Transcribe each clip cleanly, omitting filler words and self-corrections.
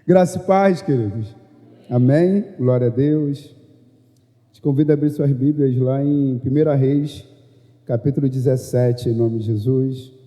Graça e paz, queridos. Amém? Glória a Deus. Te convido a abrir suas Bíblias lá em 1 Reis, capítulo 17, em nome de Jesus.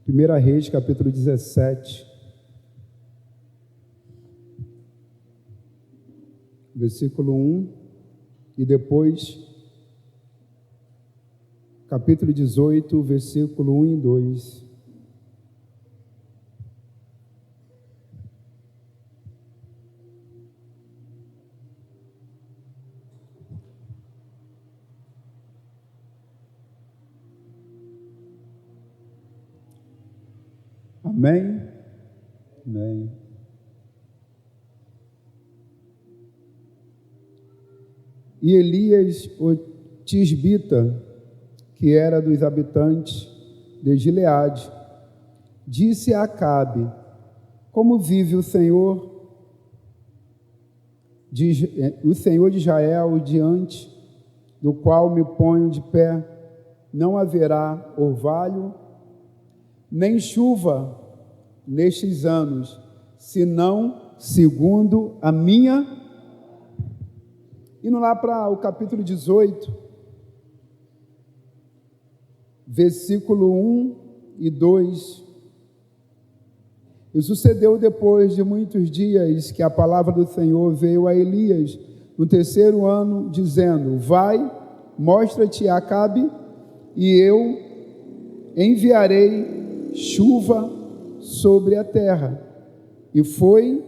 Primeira Reis, capítulo 17, versículo 1, e depois, capítulo 18, versículo 1 e 2. Amém? Amém. E Elias, o tisbita, que era dos habitantes de Gileade, disse a Acabe: como vive o Senhor de Israel, diante do qual me ponho de pé, não haverá orvalho, nem chuva nestes anos, senão segundo a minha. Indo lá para o capítulo 18, versículo 1 e 2. E sucedeu depois de muitos dias que a palavra do Senhor veio a Elias no terceiro ano, dizendo: vai, mostra-te a Acabe, e eu enviarei chuva sobre a terra. E foi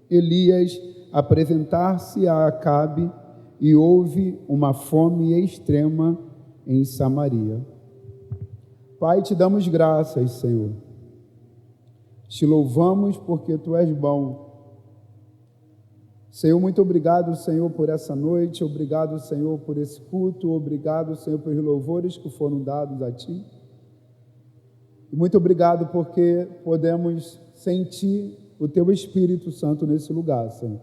Elias apresentar-se a Acabe, e houve uma fome extrema em Samaria. Pai, te damos graças, Senhor. Te louvamos porque Tu és bom. Senhor, muito obrigado, Senhor, por essa noite. Obrigado, Senhor, por esse culto. Obrigado, Senhor, pelos louvores que foram dados a Ti. Muito obrigado porque podemos sentir o Teu Espírito Santo nesse lugar, Senhor.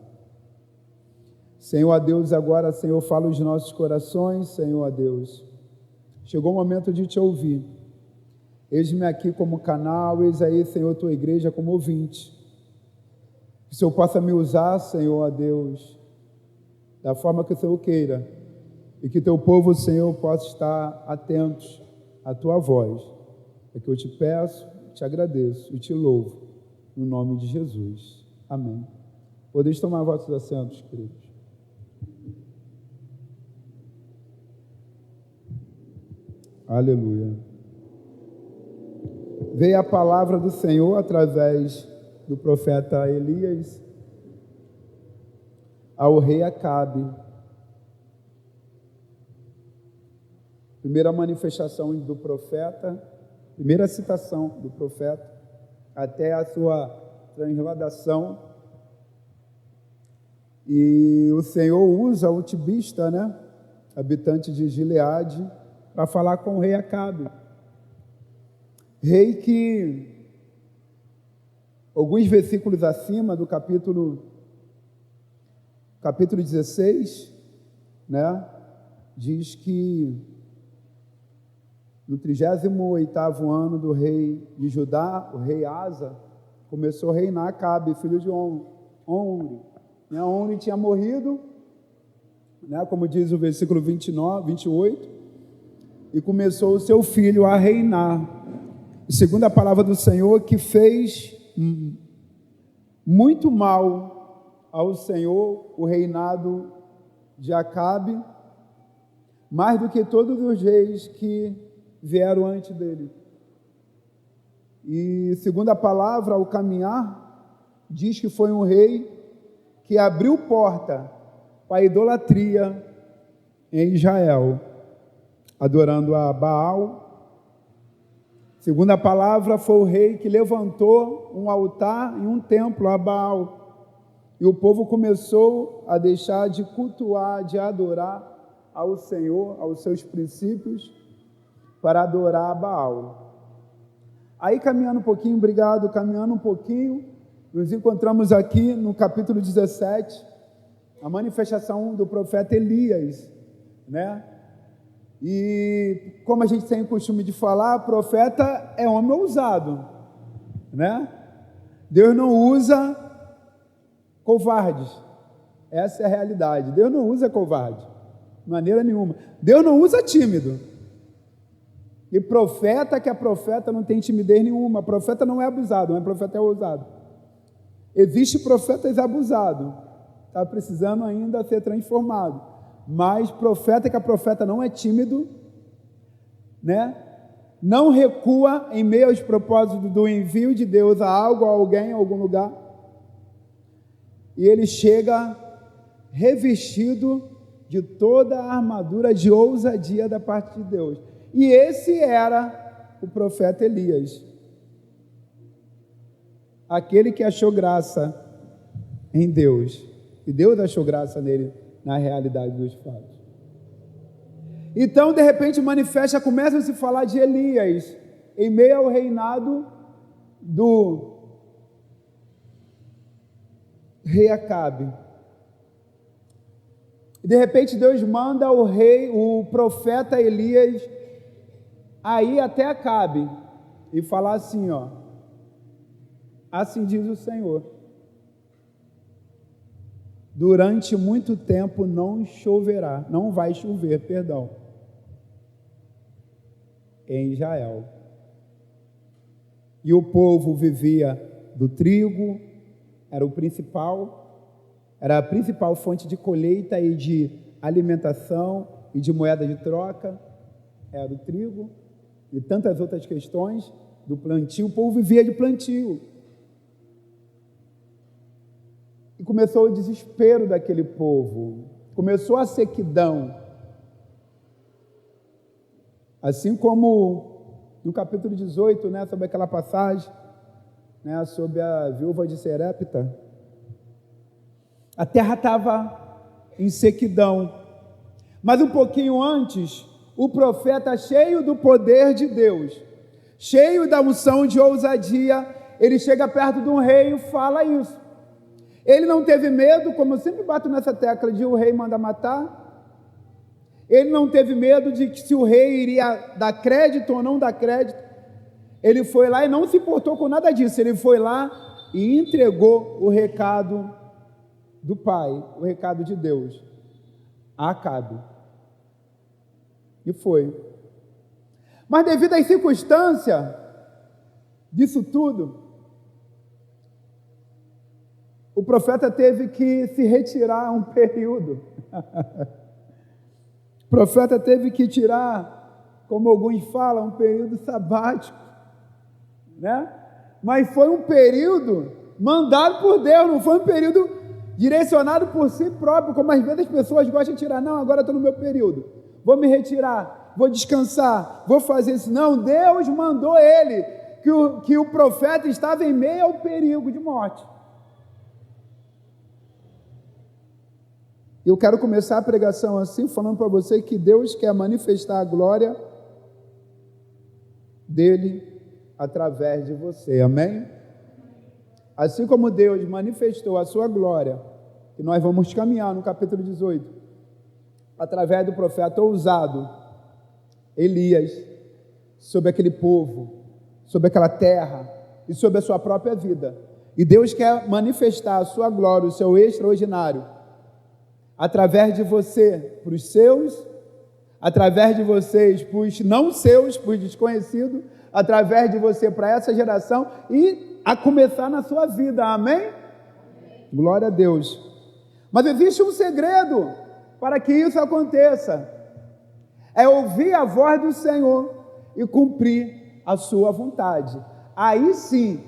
Senhor, a Deus, agora, Senhor, fala os nossos corações, Senhor, a Deus. Chegou o momento de Te ouvir. Eis-me aqui como canal, eis aí, Senhor, Tua igreja como ouvinte. Que o Senhor possa me usar, Senhor, a Deus, da forma que o Senhor queira. E que Teu povo, Senhor, possa estar atentos à Tua voz. É que eu te peço, te agradeço e te louvo, no nome de Jesus. Amém. Podeis tomar vossos assentos, queridos. Aleluia. Veio a palavra do Senhor através do profeta Elias ao rei Acabe. Primeira manifestação do profeta, primeira citação do profeta, até a sua transladação. E o Senhor usa o tibista, habitante de Gileade, para falar com o rei Acabe. Rei que, alguns versículos acima do capítulo 16, diz que no 38º ano do rei de Judá, o rei Asa, começou a reinar Acabe, filho de Omri. Omri tinha morrido, como diz o versículo 28, e começou o seu filho a reinar. E segundo a palavra do Senhor, que fez muito mal ao Senhor o reinado de Acabe, mais do que todos os reis que vieram antes dele. E segundo a palavra, ao caminhar, diz que foi um rei que abriu porta para a idolatria em Israel, adorando a Baal. Segundo a palavra, foi o rei que levantou um altar e um templo a Baal. e o povo começou a deixar de cultuar, de adorar ao Senhor, aos seus princípios, para adorar a Baal. Aí, caminhando um pouquinho, caminhando um pouquinho, nos encontramos aqui no capítulo 17, a manifestação do profeta Elias, né? E como a gente tem o costume de falar, profeta é homem ousado, né? Deus não usa covardes, essa é a realidade. Deus não usa covarde, de maneira nenhuma. Deus não usa tímido. E profeta que é profeta não tem timidez nenhuma. Profeta não é abusado, mas profeta é ousado. Existe profetas abusados, está precisando ainda ser transformado. Mas profeta que é profeta não é tímido, né? Não recua em meio aos propósitos do envio de Deus a algo, a alguém, a algum lugar. E ele chega revestido de toda a armadura de ousadia da parte de Deus. E esse era o profeta Elias, aquele que achou graça em Deus, e Deus achou graça nele na realidade dos fatos. Então, de repente, começa a se falar de Elias, em meio ao reinado do rei Acabe. E de repente Deus manda o profeta Elias a ir até Acabe e falar assim, ó: assim diz o Senhor, durante muito tempo não vai chover, em Israel. E o povo vivia do trigo, era a principal fonte de colheita e de alimentação e de moeda de troca, era o trigo, e tantas outras questões do plantio. O povo vivia de plantio. E começou o desespero daquele povo, começou a sequidão. Assim como no capítulo 18, né, sobre aquela passagem, né, sobre a viúva de Serepta, a terra estava em sequidão. Mas um pouquinho antes, o profeta, cheio do poder de Deus, cheio da unção de ousadia, ele chega perto de um rei e fala isso. Ele não teve medo, como eu sempre bato nessa tecla de o rei manda matar. Ele não teve medo de que se o rei iria dar crédito ou não dar crédito. Ele foi lá e não se importou com nada disso. Ele foi lá e entregou o recado do Pai, o recado de Deus a Acabe. E foi. Mas devido às circunstâncias disso tudo, o profeta teve que se retirar um período. O profeta teve que tirar, como alguns falam, um período sabático, né? Mas foi um período mandado por Deus, não foi um período direcionado por si próprio, como às vezes as pessoas gostam de tirar. Não, agora estou no meu período, vou me retirar, vou descansar, vou fazer isso. Não, Deus mandou ele, que o profeta estava em meio ao perigo de morte. Eu quero começar a pregação assim, falando para você que Deus quer manifestar a glória dele através de você, amém? Assim como Deus manifestou a sua glória, que nós vamos caminhar no capítulo 18, através do profeta ousado Elias, sobre aquele povo, sobre aquela terra e sobre a sua própria vida. E Deus quer manifestar a sua glória, o seu extraordinário, através de você, para os seus, através de vocês, para os não seus, para os desconhecidos, através de você, para essa geração, e a começar na sua vida, amém? Glória a Deus. Mas existe um segredo para que isso aconteça, é ouvir a voz do Senhor e cumprir a sua vontade. Aí sim,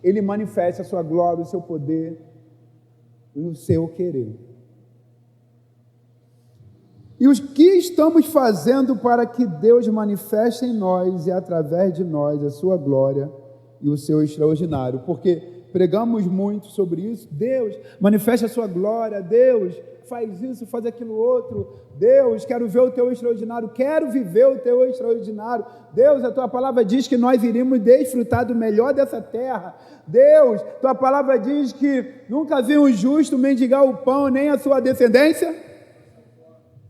Ele manifesta a sua glória, o seu poder e o seu querer. E o que estamos fazendo para que Deus manifeste em nós e através de nós a sua glória e o seu extraordinário? Porque pregamos muito sobre isso. Deus, manifesta a sua glória. Deus, faz isso, faz aquilo outro. Deus, quero ver o teu extraordinário, quero viver o teu extraordinário. Deus, a tua palavra diz que nós iríamos desfrutar do melhor dessa terra. Deus, tua palavra diz que nunca vi um justo mendigar o pão, nem a sua descendência.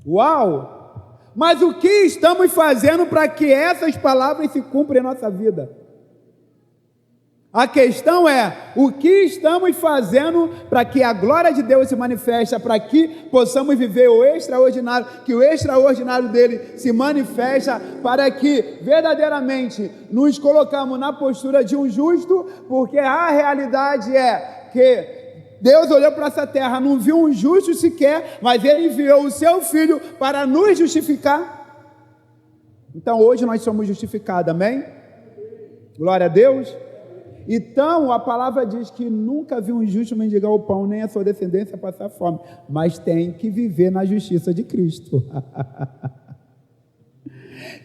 Uau! Mas o que estamos fazendo para que essas palavras se cumpram em nossa vida? A questão é, o que estamos fazendo para que a glória de Deus se manifeste, para que possamos viver o extraordinário, que o extraordinário dele se manifesta, para que verdadeiramente nos colocamos na postura de um justo, porque a realidade é que Deus olhou para essa terra, não viu um justo sequer, mas Ele enviou o Seu Filho para nos justificar. Então hoje nós somos justificados, amém? Glória a Deus. Então a palavra diz que nunca viu um justo mendigar o pão, nem a sua descendência passar fome, mas tem que viver na justiça de Cristo.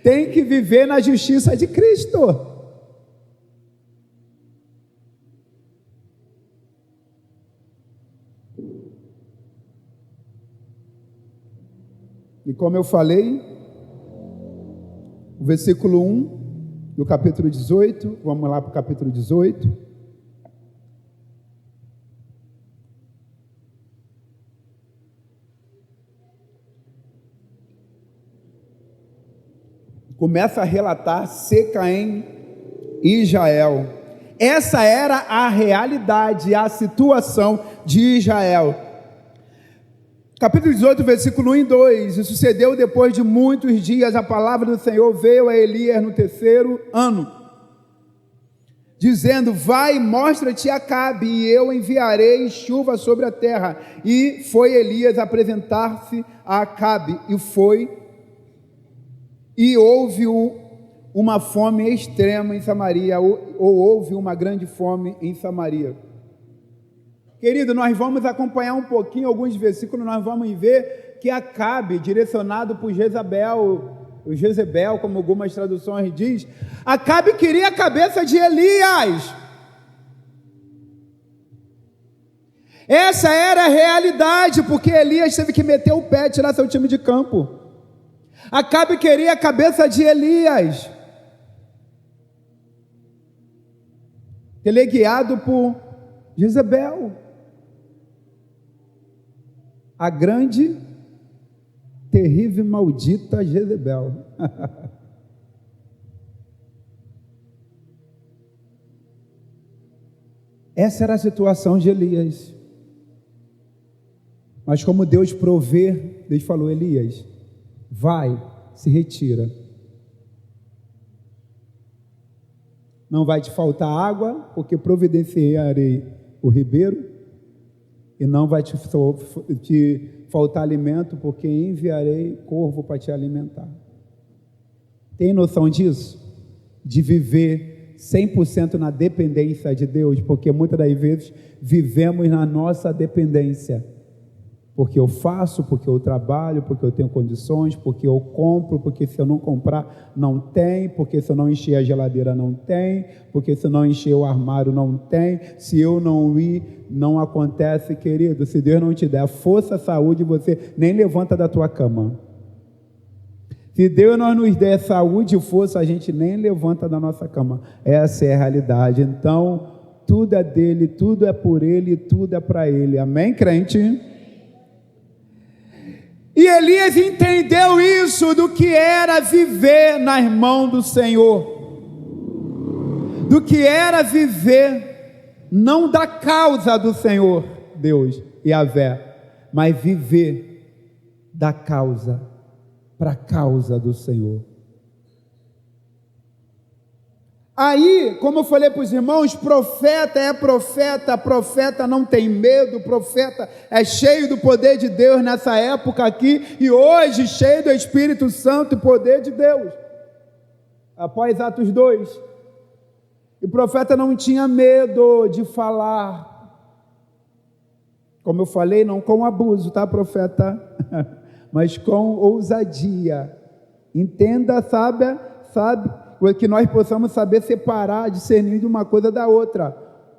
Tem que viver na justiça de Cristo. E como eu falei, o versículo 1 do capítulo 18, vamos lá para o capítulo 18. Começa a relatar seca em Israel. Essa era a realidade, a situação de Israel. Capítulo 18, versículo 1 e 2. E sucedeu depois de muitos dias, a palavra do Senhor veio a Elias no 3º ano, dizendo: vai, mostra-te a Acabe, e eu enviarei chuva sobre a terra. E foi Elias apresentar-se a Acabe, e houve uma fome extrema em Samaria, ou houve uma grande fome em Samaria. Querido, nós vamos acompanhar um pouquinho alguns versículos, nós vamos ver que Acabe, direcionado por Jezebel, como algumas traduções diz, Acabe queria a cabeça de Elias. Essa era a realidade, porque Elias teve que meter o pé e tirar seu time de campo. Acabe queria a cabeça de Elias. Ele é guiado por Jezebel, a grande, terrível, maldita Jezebel. Essa era a situação de Elias. Mas como Deus provê, Deus falou: Elias, vai, se retira. Não vai te faltar água, porque providenciarei o ribeiro. E não vai te faltar alimento, porque enviarei corvo para te alimentar. Tem noção disso? De viver 100% na dependência de Deus, porque muitas das vezes vivemos na nossa dependência. Porque eu faço, porque eu trabalho, porque eu tenho condições, porque eu compro, porque se eu não comprar, não tem, porque se eu não encher a geladeira, não tem, porque se eu não encher o armário, não tem, se eu não ir, não acontece, querido. Se Deus não te der força, saúde, você nem levanta da tua cama. Se Deus não nos der saúde e força, a gente nem levanta da nossa cama. Essa é a realidade. Então, tudo é dele, tudo é por ele, tudo é para ele. Amém, crente? E Elias entendeu isso, do que era viver nas mãos do Senhor, do que era viver não da causa do Senhor, Deus, Yahvé, mas viver da causa, para a causa do Senhor. Aí, como eu falei para os irmãos, profeta, profeta não tem medo, profeta é cheio do poder de Deus nessa época aqui, e hoje cheio do Espírito Santo e poder de Deus. Após Atos 2, o profeta não tinha medo de falar, como eu falei, não com abuso, tá, profeta? Mas com ousadia. Entenda, sabe, que nós possamos saber separar, discernir de uma coisa da outra.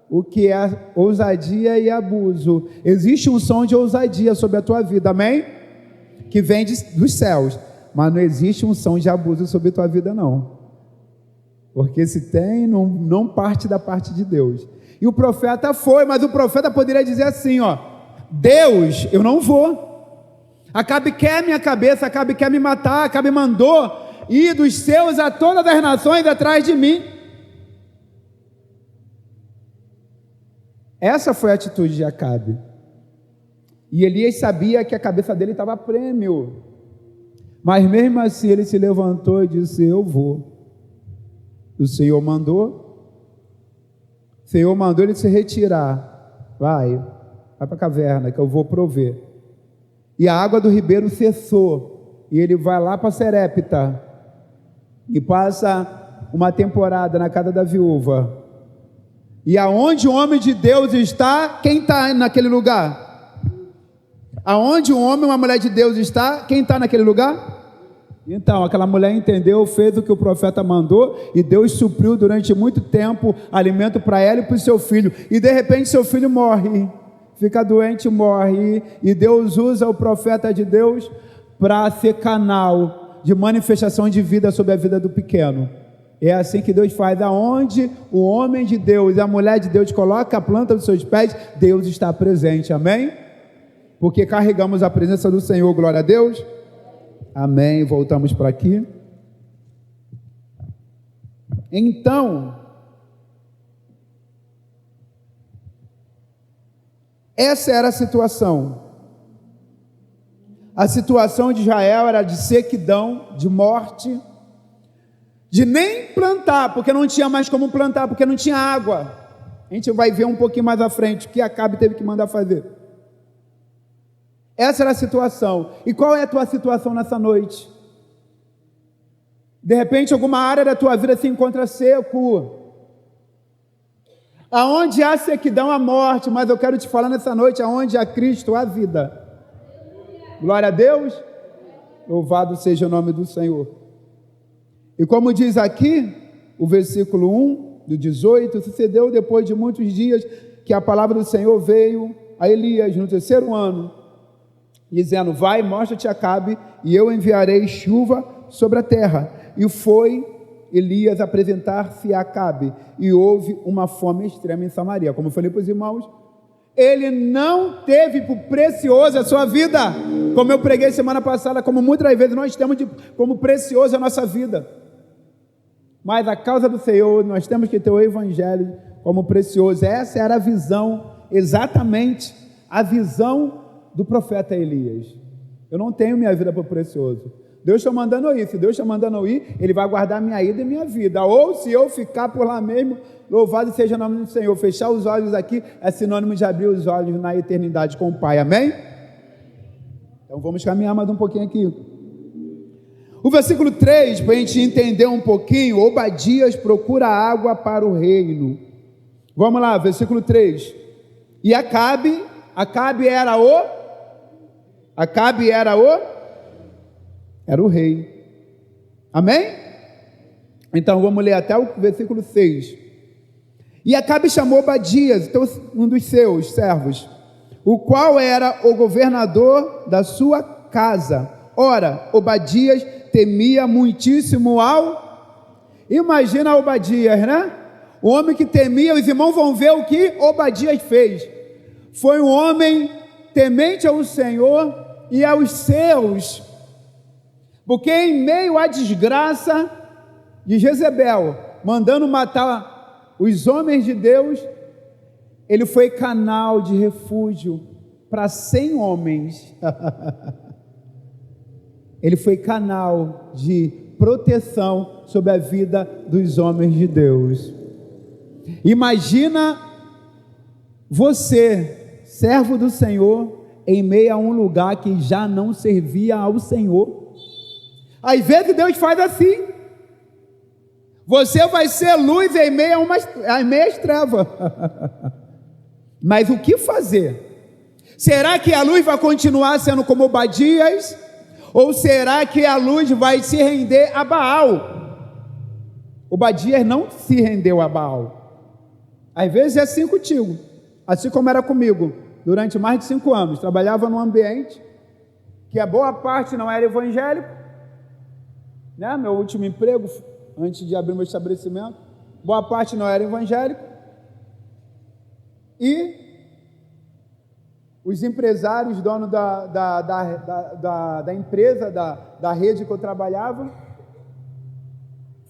o que é ousadia e abuso. Existe um som de ousadia sobre a tua vida, amém? Que vem dos céus, mas não existe um som de abuso sobre a tua vida, não. Porque se tem, não parte da parte de Deus. E o profeta foi, mas o profeta poderia dizer assim, ó: Deus, eu não vou. Acabe quer minha cabeça, Acabe quer me matar, Acabe mandou ir dos seus a todas as nações atrás de mim. Essa foi a atitude de Acabe. E Elias sabia que a cabeça dele estava a prêmio. Mas mesmo assim ele se levantou e disse: eu vou. O Senhor mandou ele se retirar. Vai para a caverna que eu vou prover. E a água do ribeiro cessou. E ele vai lá para Serepta e passa uma temporada na casa da viúva. E aonde o homem de Deus está, quem está naquele lugar? Aonde um homem e uma mulher de Deus está, quem está naquele lugar? Então, aquela mulher entendeu, fez o que o profeta mandou, e Deus supriu durante muito tempo alimento para ela e para o seu filho. E de repente seu filho morre, fica doente, morre, e Deus usa o profeta de Deus para ser canal de manifestação de vida sobre a vida do pequeno. É assim que Deus faz. Aonde o homem de Deus e a mulher de Deus coloca a planta dos seus pés, Deus está presente, amém? Porque carregamos a presença do Senhor, glória a Deus. Amém, voltamos para aqui. Então, essa era a situação. A situação de Israel era de sequidão, de morte, de nem plantar, porque não tinha mais como plantar, porque não tinha água. A gente vai ver um pouquinho mais à frente o que Acabe teve que mandar fazer. Essa era a situação. E qual é a tua situação nessa noite? De repente, alguma área da tua vida se encontra seco. Aonde há sequidão, há morte. Mas eu quero te falar nessa noite, aonde há Cristo, há vida. Glória a Deus. Louvado seja o nome do Senhor. E como diz aqui, o versículo 1 do 18, sucedeu depois de muitos dias que a palavra do Senhor veio a Elias no 3º ano, dizendo: vai, mostra-te a Acabe, e eu enviarei chuva sobre a terra. E foi Elias apresentar-se a Acabe, e houve uma fome extrema em Samaria. Como eu falei para os irmãos, ele não teve por precioso a sua vida, como eu preguei semana passada, como muitas vezes nós temos como precioso a nossa vida. Mas a causa do Senhor, nós temos que ter o Evangelho como precioso. Essa era a visão, exatamente a visão do profeta Elias. Eu não tenho minha vida por precioso. Deus está mandando eu ir. Se Deus está mandando eu ir, Ele vai guardar minha ida e minha vida. Ou se eu ficar por lá mesmo, louvado seja o nome do Senhor. Fechar os olhos aqui é sinônimo de abrir os olhos na eternidade com o Pai. Amém? Então vamos caminhar mais um pouquinho aqui. O versículo 3, para a gente entender um pouquinho, Obadias procura água para o reino. Vamos lá, versículo 3. E Acabe era o rei. Amém? Então vamos ler até o versículo 6. E Acabe chamou Obadias, então, um dos seus servos, o qual era o governador da sua casa. Ora, Obadias temia muitíssimo imagina Obadias, né? O homem que temia, os irmãos vão ver o que Obadias fez. Foi um homem temente ao Senhor e aos seus, porque em meio à desgraça de Jezebel, mandando matar os homens de Deus, ele foi canal de refúgio para 100 homens. Ele foi canal de proteção sobre a vida dos homens de Deus. Imagina você, servo do Senhor, em meio a um lugar que já não servia ao Senhor. Às vezes Deus faz assim. Você vai ser luz em meio às trevas. Mas o que fazer? Será que a luz vai continuar sendo como Obadias? Ou será que a luz vai se render a Baal? Obadias não se rendeu a Baal. Às vezes é assim contigo, assim como era comigo, durante mais de 5 anos. Trabalhava num ambiente que a boa parte não era evangélico, né? Meu último emprego, antes de abrir meu estabelecimento, boa parte não era evangélico, e os empresários, donos da empresa, da rede que eu trabalhava,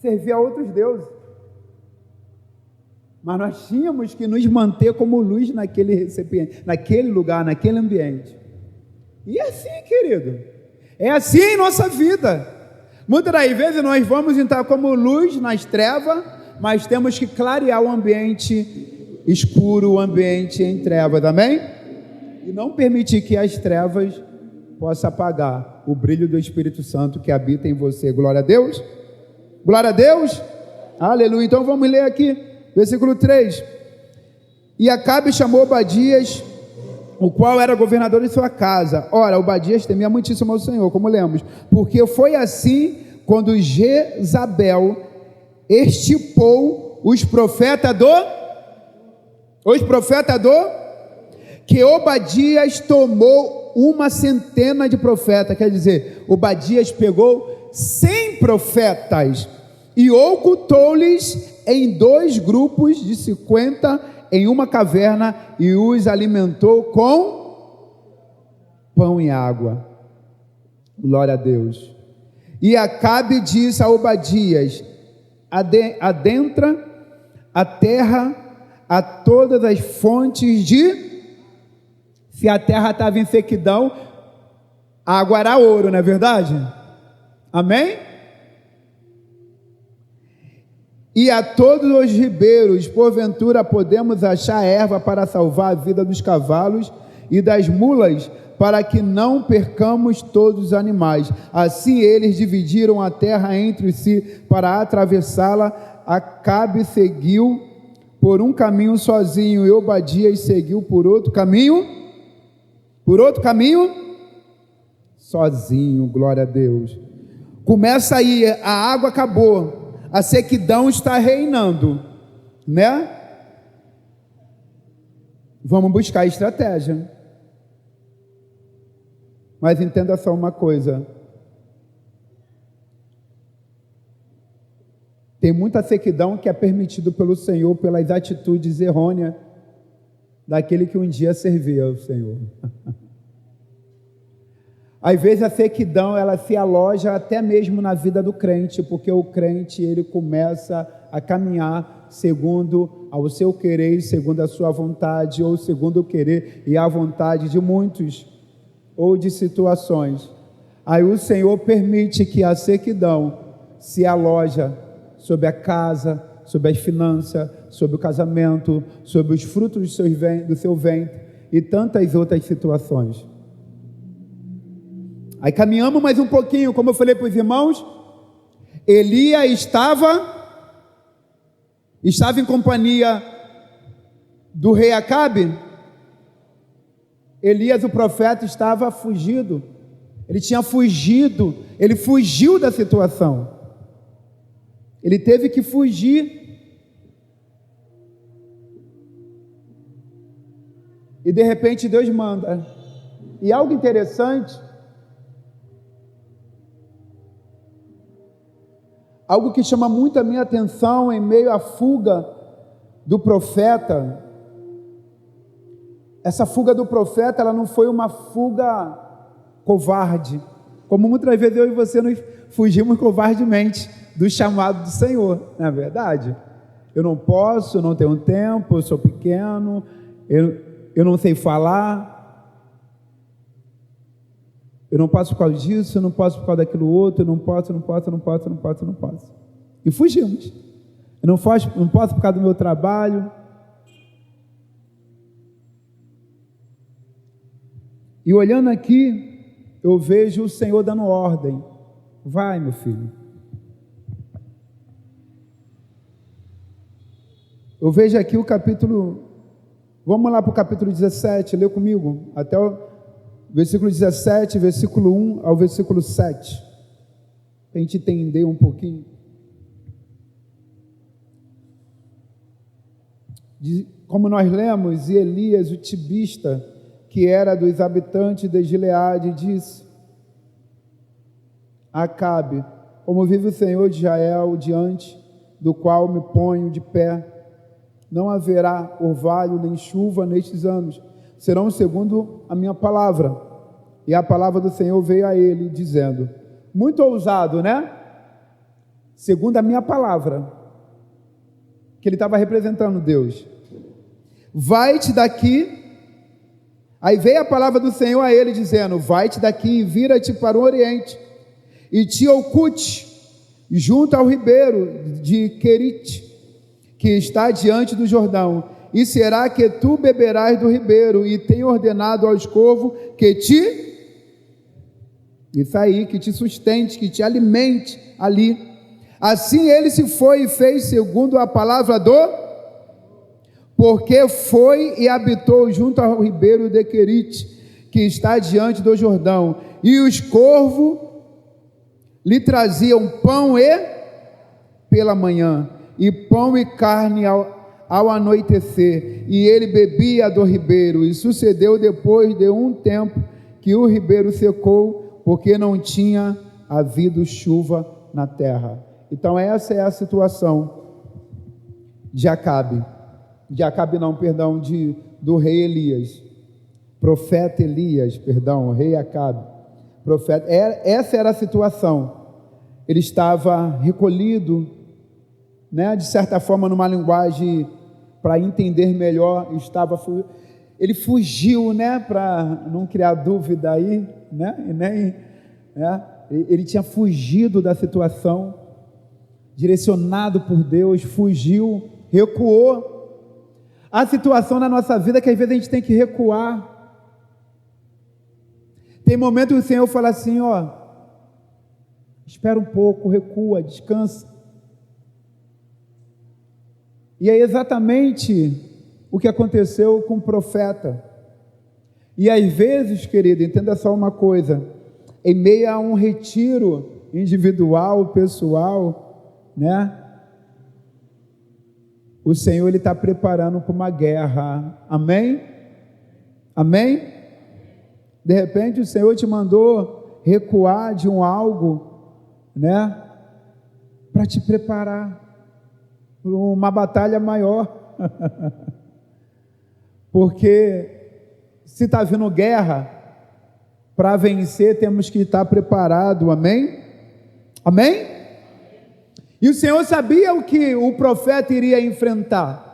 serviam a outros deuses. Mas nós tínhamos que nos manter como luz naquele recipiente, naquele lugar, naquele ambiente. E é assim, querido, é assim em nossa vida. Muitas das vezes nós vamos entrar como luz nas trevas, mas temos que clarear o ambiente escuro, o ambiente em trevas, amém? E não permitir que as trevas possam apagar o brilho do Espírito Santo que habita em você. Glória a Deus. Glória a Deus. Aleluia. Então vamos ler aqui, versículo 3. E Acabe chamou Obadias, o qual era governador de sua casa. Ora, Obadias temia muitíssimo ao Senhor, como lemos, porque foi assim quando Jezabel estipou os profetas que Obadias tomou 100 de profetas. Quer dizer, Obadias pegou 100 profetas e ocultou-lhes em 2 grupos de 50 em uma caverna e os alimentou com pão e água. Glória a Deus. E Acabe disse a Obadias: adentra a terra a todas as fontes de... Se a terra estava em sequidão, a água era ouro, não é verdade? Amém? E a todos os ribeiros, porventura podemos achar erva para salvar a vida dos cavalos e das mulas, para que não percamos todos os animais. Assim eles dividiram a terra entre si para atravessá-la. Acabe seguiu por um caminho sozinho e Obadias seguiu por outro caminho. Sozinho. Glória a Deus. Começa aí, a água acabou, a sequidão está reinando, né? Vamos buscar estratégia. Mas entenda só uma coisa: tem muita sequidão que é permitido pelo Senhor pelas atitudes errôneas daquele que um dia servia ao Senhor. Às vezes a sequidão, ela se aloja até mesmo na vida do crente, porque o crente, ele começa a caminhar segundo ao seu querer, segundo a sua vontade, ou segundo o querer e a vontade de muitos, ou de situações. Aí o Senhor permite que a sequidão se aloja sobre a casa, sobre as finanças, sobre o casamento, sobre os frutos do seu ventre e tantas outras situações. Aí caminhamos mais um pouquinho, como eu falei para os irmãos, Elias estava em companhia do rei Acabe. Elias, o profeta, estava fugido. Ele tinha fugido, ele fugiu da situação. Ele teve que fugir. E de repente Deus manda. E algo interessante, algo que chama muito a minha atenção em meio à fuga do profeta. Essa fuga do profeta, ela não foi uma fuga covarde, como muitas vezes eu e você nos fugimos covardemente do chamado do Senhor, não é verdade? Eu não posso, eu não tenho tempo, eu sou pequeno, eu não sei falar, eu não posso por causa disso, eu não posso por causa daquilo outro, eu não posso. E fugimos. Eu não posso por causa do meu trabalho. E olhando aqui, eu vejo o Senhor dando ordem. Vai, meu filho. Eu vejo aqui o capítulo... Vamos lá para o capítulo 17, lê comigo. Até o versículo 17, versículo 1 ao versículo 7. Para a gente entender um pouquinho. como nós lemos, e Elias, o tibista, que era dos habitantes de Gileade, disse a Acabe: como vive o Senhor de Israel, diante do qual me ponho de pé, não haverá orvalho nem chuva nestes anos, serão segundo a minha palavra. E a palavra do Senhor veio a ele, dizendo, muito ousado, né? Segundo a minha palavra, que ele estava representando Deus. Vai-te daqui. Aí veio a palavra do Senhor a ele, dizendo, vai-te daqui e vira-te para o oriente, e te oculte junto ao ribeiro de Querite, que está diante do Jordão, e será que tu beberás do ribeiro, e tenho ordenado aos corvos que te sustente, que te alimente ali. Assim ele se foi e fez segundo a palavra porque foi e habitou junto ao ribeiro de Querite, que está diante do Jordão, e os corvos lhe traziam pão pela manhã, e pão e carne ao anoitecer, e ele bebia do ribeiro. E sucedeu depois de um tempo que o ribeiro secou, porque não tinha havido chuva na terra. Então essa é a situação de Acabe. Do rei Elias. Profeta Elias, rei Acabe. Profeta, essa era a situação. Ele estava recolhido, né, de certa forma, numa linguagem para entender melhor, ele fugiu, né, para não criar dúvida aí, né, ele tinha fugido da situação, direcionado por Deus, fugiu, recuou. A situação na nossa vida que às vezes a gente tem que recuar. Tem momento que o Senhor fala assim, espera um pouco, recua, descansa. E é exatamente o que aconteceu com o profeta. E às vezes, querido, entenda só uma coisa, em meio a um retiro individual, pessoal, né? O Senhor está preparando para uma guerra, amém? Amém? De repente o Senhor te mandou recuar de um algo, né? Para te preparar para uma batalha maior. Porque se está vindo guerra, para vencer temos que estar preparado, amém? Amém? E o Senhor sabia o que o profeta iria enfrentar.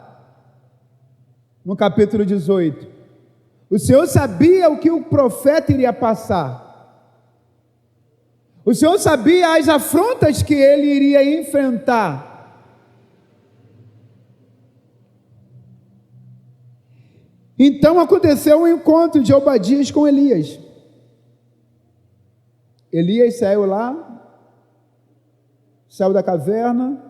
No capítulo 18. O Senhor sabia o que o profeta iria passar. O Senhor sabia as afrontas que ele iria enfrentar. Então aconteceu um encontro de Obadias com Elias. Elias saiu lá, saiu da caverna,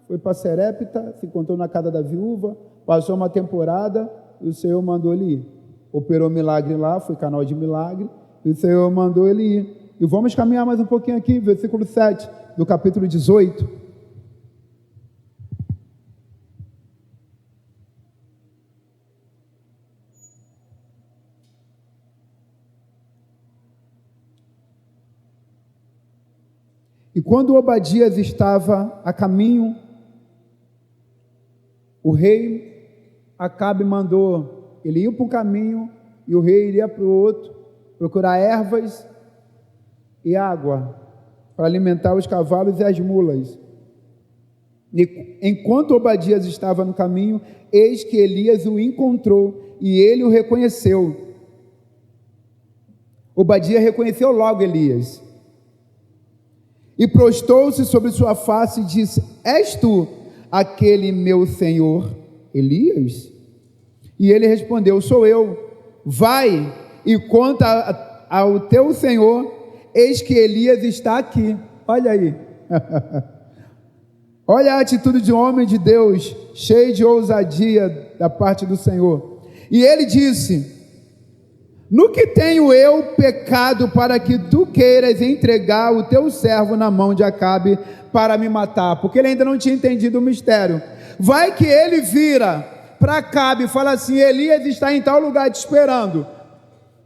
foi para Serepta, se encontrou na casa da viúva, passou uma temporada, e o Senhor mandou ele ir. Operou milagre lá, foi canal de milagre, e o Senhor mandou ele ir. E vamos caminhar mais um pouquinho aqui, versículo 7, do capítulo 18. E quando Obadias estava a caminho, o rei Acabe mandou ele ir para um caminho e o rei iria para o outro, procurar ervas e água para alimentar os cavalos e as mulas. E enquanto Obadias estava no caminho, eis que Elias o encontrou e ele o reconheceu. Obadias reconheceu logo Elias. E prostou-se sobre sua face e disse: és tu aquele meu senhor Elias? E ele respondeu: sou eu. Vai e conta ao teu senhor, eis que Elias está aqui. Olha aí. Olha a atitude de um homem de Deus, cheio de ousadia da parte do Senhor. E ele disse: no que tenho eu pecado para que tu queiras entregar o teu servo na mão de Acabe para me matar? Porque ele ainda não tinha entendido o mistério. Vai que ele vira para Acabe e fala assim: Elias está em tal lugar te esperando.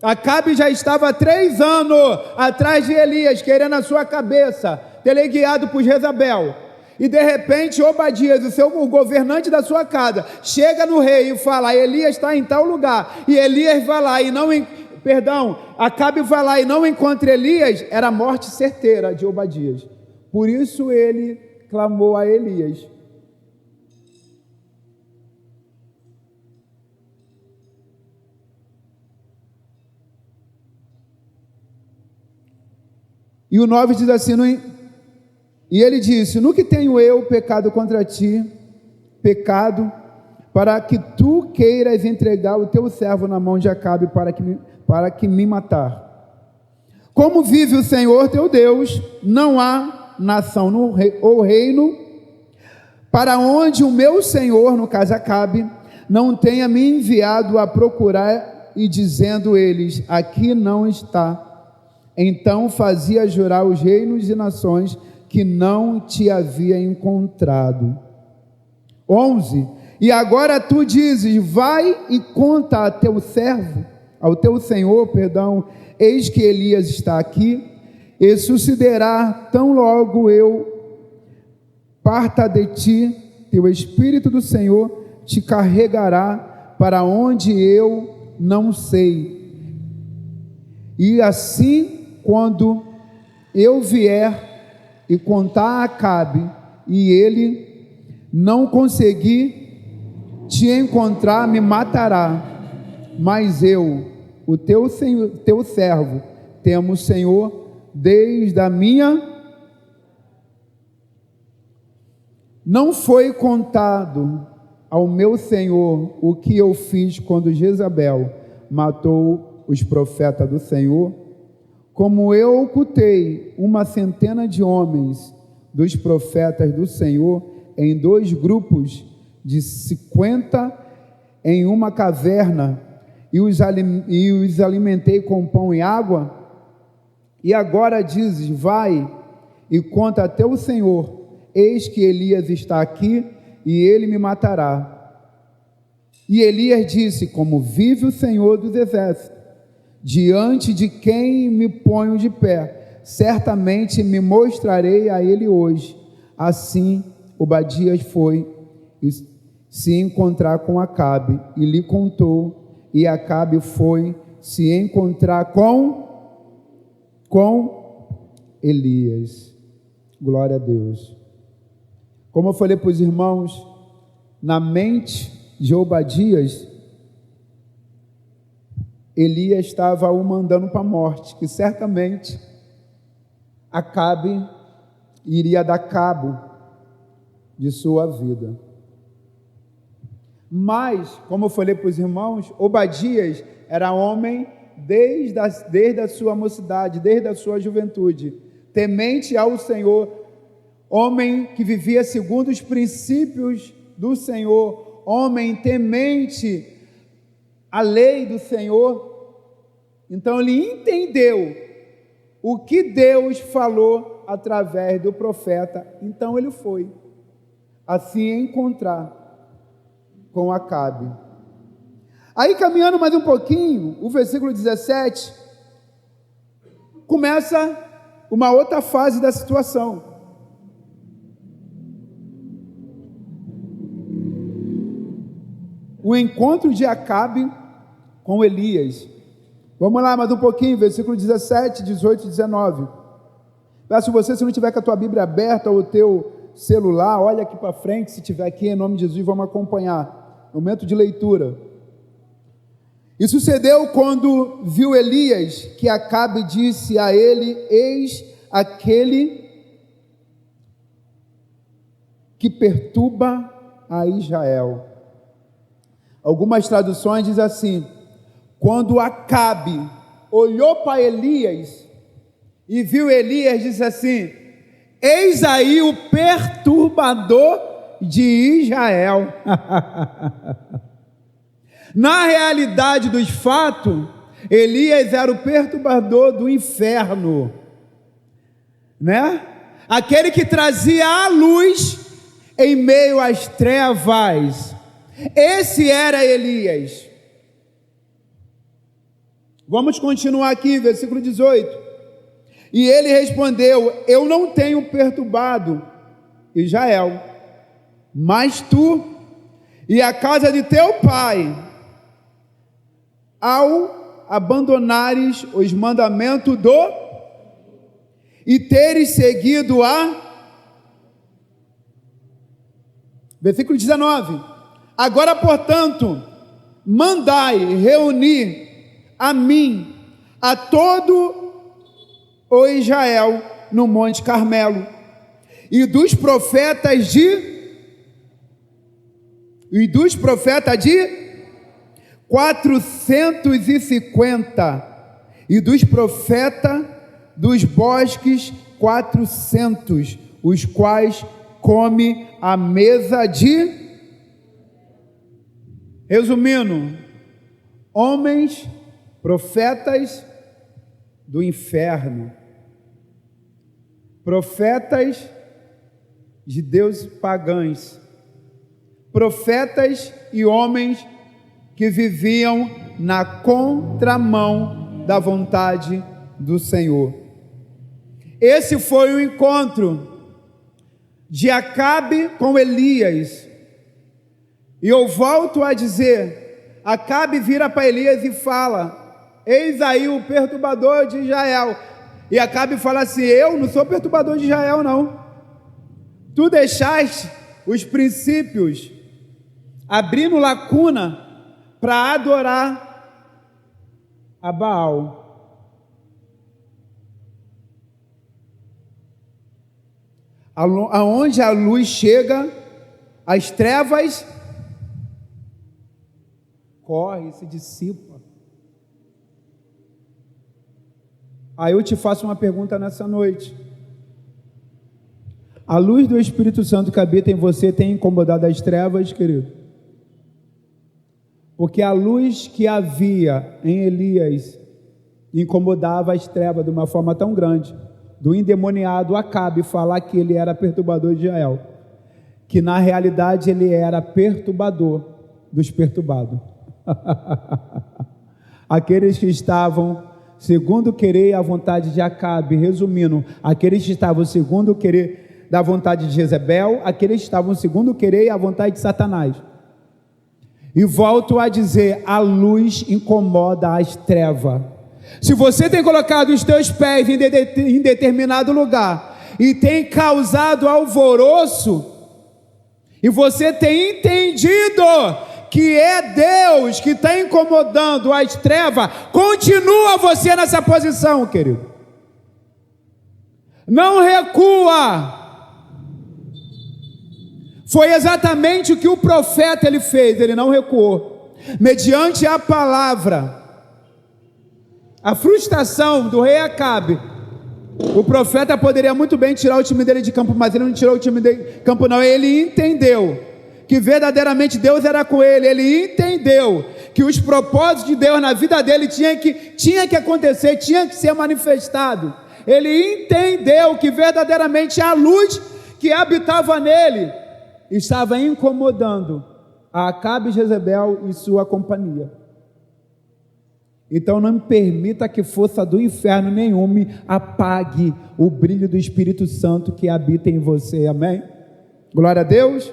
Acabe já estava há 3 anos atrás de Elias, querendo a sua cabeça, teleguiado por Jezabel. E de repente Obadias, o governante da sua casa, chega no rei e fala: Elias está em tal lugar. E Elias vai lá e não... Acabe vai lá e não encontra Elias. Era a morte certeira de Obadias. Por isso ele clamou a Elias. E o 9 diz assim: e ele disse: no que tenho eu pecado contra ti, pecado, para que tu queiras entregar o teu servo na mão de Acabe para que me matar. Como vive o Senhor teu Deus, não há nação ou reino para onde o meu Senhor, no caso Acabe, não tenha me enviado a procurar, e dizendo eles: aqui não está. Então fazia jurar os reinos e nações que não te havia encontrado. 11. E agora tu dizes: vai e conta ao teu senhor, eis que Elias está aqui, e sucederá tão logo eu parta de ti, teu Espírito do Senhor te carregará para onde eu não sei. E assim, quando eu vier e contar a Acabe, e ele não conseguir te encontrar, me matará. Mas eu, o teu servo, temo o Senhor desde a minha... Não foi contado ao meu Senhor o que eu fiz quando Jezabel matou os profetas do Senhor, como eu ocultei 100 de homens dos profetas do Senhor em 2 grupos de 50 em uma caverna, e os alimentei com pão e água. E agora dizes: vai e conta a teu senhor, eis que Elias está aqui, e ele me matará. E Elias disse: como vive o Senhor dos exércitos, diante de quem me ponho de pé, certamente me mostrarei a ele hoje. Assim Obadias foi se encontrar com Acabe, e lhe contou, e Acabe foi se encontrar com Elias. Glória a Deus. Como eu falei para os irmãos, na mente de Obadias, Elias estava o mandando para a morte, que certamente Acabe iria dar cabo de sua vida. Mas, como eu falei para os irmãos, Obadias era homem desde a sua mocidade, desde a sua juventude, temente ao Senhor, homem que vivia segundo os princípios do Senhor, homem temente à lei do Senhor. Então ele entendeu o que Deus falou através do profeta, então ele foi assim encontrar com Acabe. Aí, caminhando mais um pouquinho, o versículo 17 começa uma outra fase da situação. O encontro de Acabe com Elias. Vamos lá, mais um pouquinho, versículo 17, 18 e 19. Peço você, se não tiver com a tua Bíblia aberta ou o teu celular, olha aqui para frente, se tiver aqui, em nome de Jesus, vamos acompanhar. Momento de leitura. E sucedeu quando viu Elias, que Acabe disse a ele: eis aquele que perturba a Israel. Algumas traduções dizem assim: quando Acabe olhou para Elias e viu Elias, disse assim: eis aí o perturbador de Israel. Na realidade dos fatos, Elias era o perturbador do inferno, né? Aquele que trazia a luz em meio às trevas. Esse era Elias. Vamos continuar aqui, versículo 18. E ele respondeu: eu não tenho perturbado Israel, mas tu e a casa de teu pai, ao abandonares os mandamentos e teres seguido versículo 19. Agora, portanto, mandai reunir a mim, a todo o Israel, no Monte Carmelo, e dos profetas de 450, e dos profetas dos bosques 400, os quais come a mesa resumindo, homens, profetas do inferno, profetas de deuses pagãos, profetas e homens que viviam na contramão da vontade do Senhor. Esse foi o encontro de Acabe com Elias. E eu volto a dizer, Acabe vira para Elias e fala: eis aí o perturbador de Israel. E Acabe fala assim: eu não sou perturbador de Israel, não. Tu deixaste os princípios abrindo lacuna para adorar a Baal. Aonde a luz chega, as trevas corre, se dissipa. Aí eu te faço uma pergunta nessa noite: a luz do Espírito Santo que habita em você tem incomodado as trevas, querido? Porque a luz que havia em Elias incomodava as trevas de uma forma tão grande, do endemoniado Acabe falar que ele era perturbador de Israel, que na realidade ele era perturbador dos perturbados. Aqueles que estavam segundo o querer e a vontade de Acabe, resumindo, aqueles que estavam segundo o querer da vontade de Jezebel, aqueles que estavam segundo o querer e a vontade de Satanás. E volto a dizer, a luz incomoda as trevas. Se você tem colocado os teus pés em determinado lugar e tem causado alvoroço, e você tem entendido que é Deus que está incomodando as trevas, continua você nessa posição, querido. Não recua. Foi exatamente o que o profeta ele fez, ele não recuou. Mediante a palavra, a frustração do rei Acabe, o profeta poderia muito bem tirar o time dele de campo, mas ele não tirou o time dele de campo, não. Ele entendeu que verdadeiramente Deus era com ele. Ele entendeu que os propósitos de Deus na vida dele tinha que acontecer, tinha que ser manifestado. Ele entendeu que verdadeiramente a luz que habitava nele estava incomodando a Acabe e Jezebel e sua companhia. Então não permita que força do inferno nenhuma apague o brilho do Espírito Santo que habita em você, amém? Glória a Deus,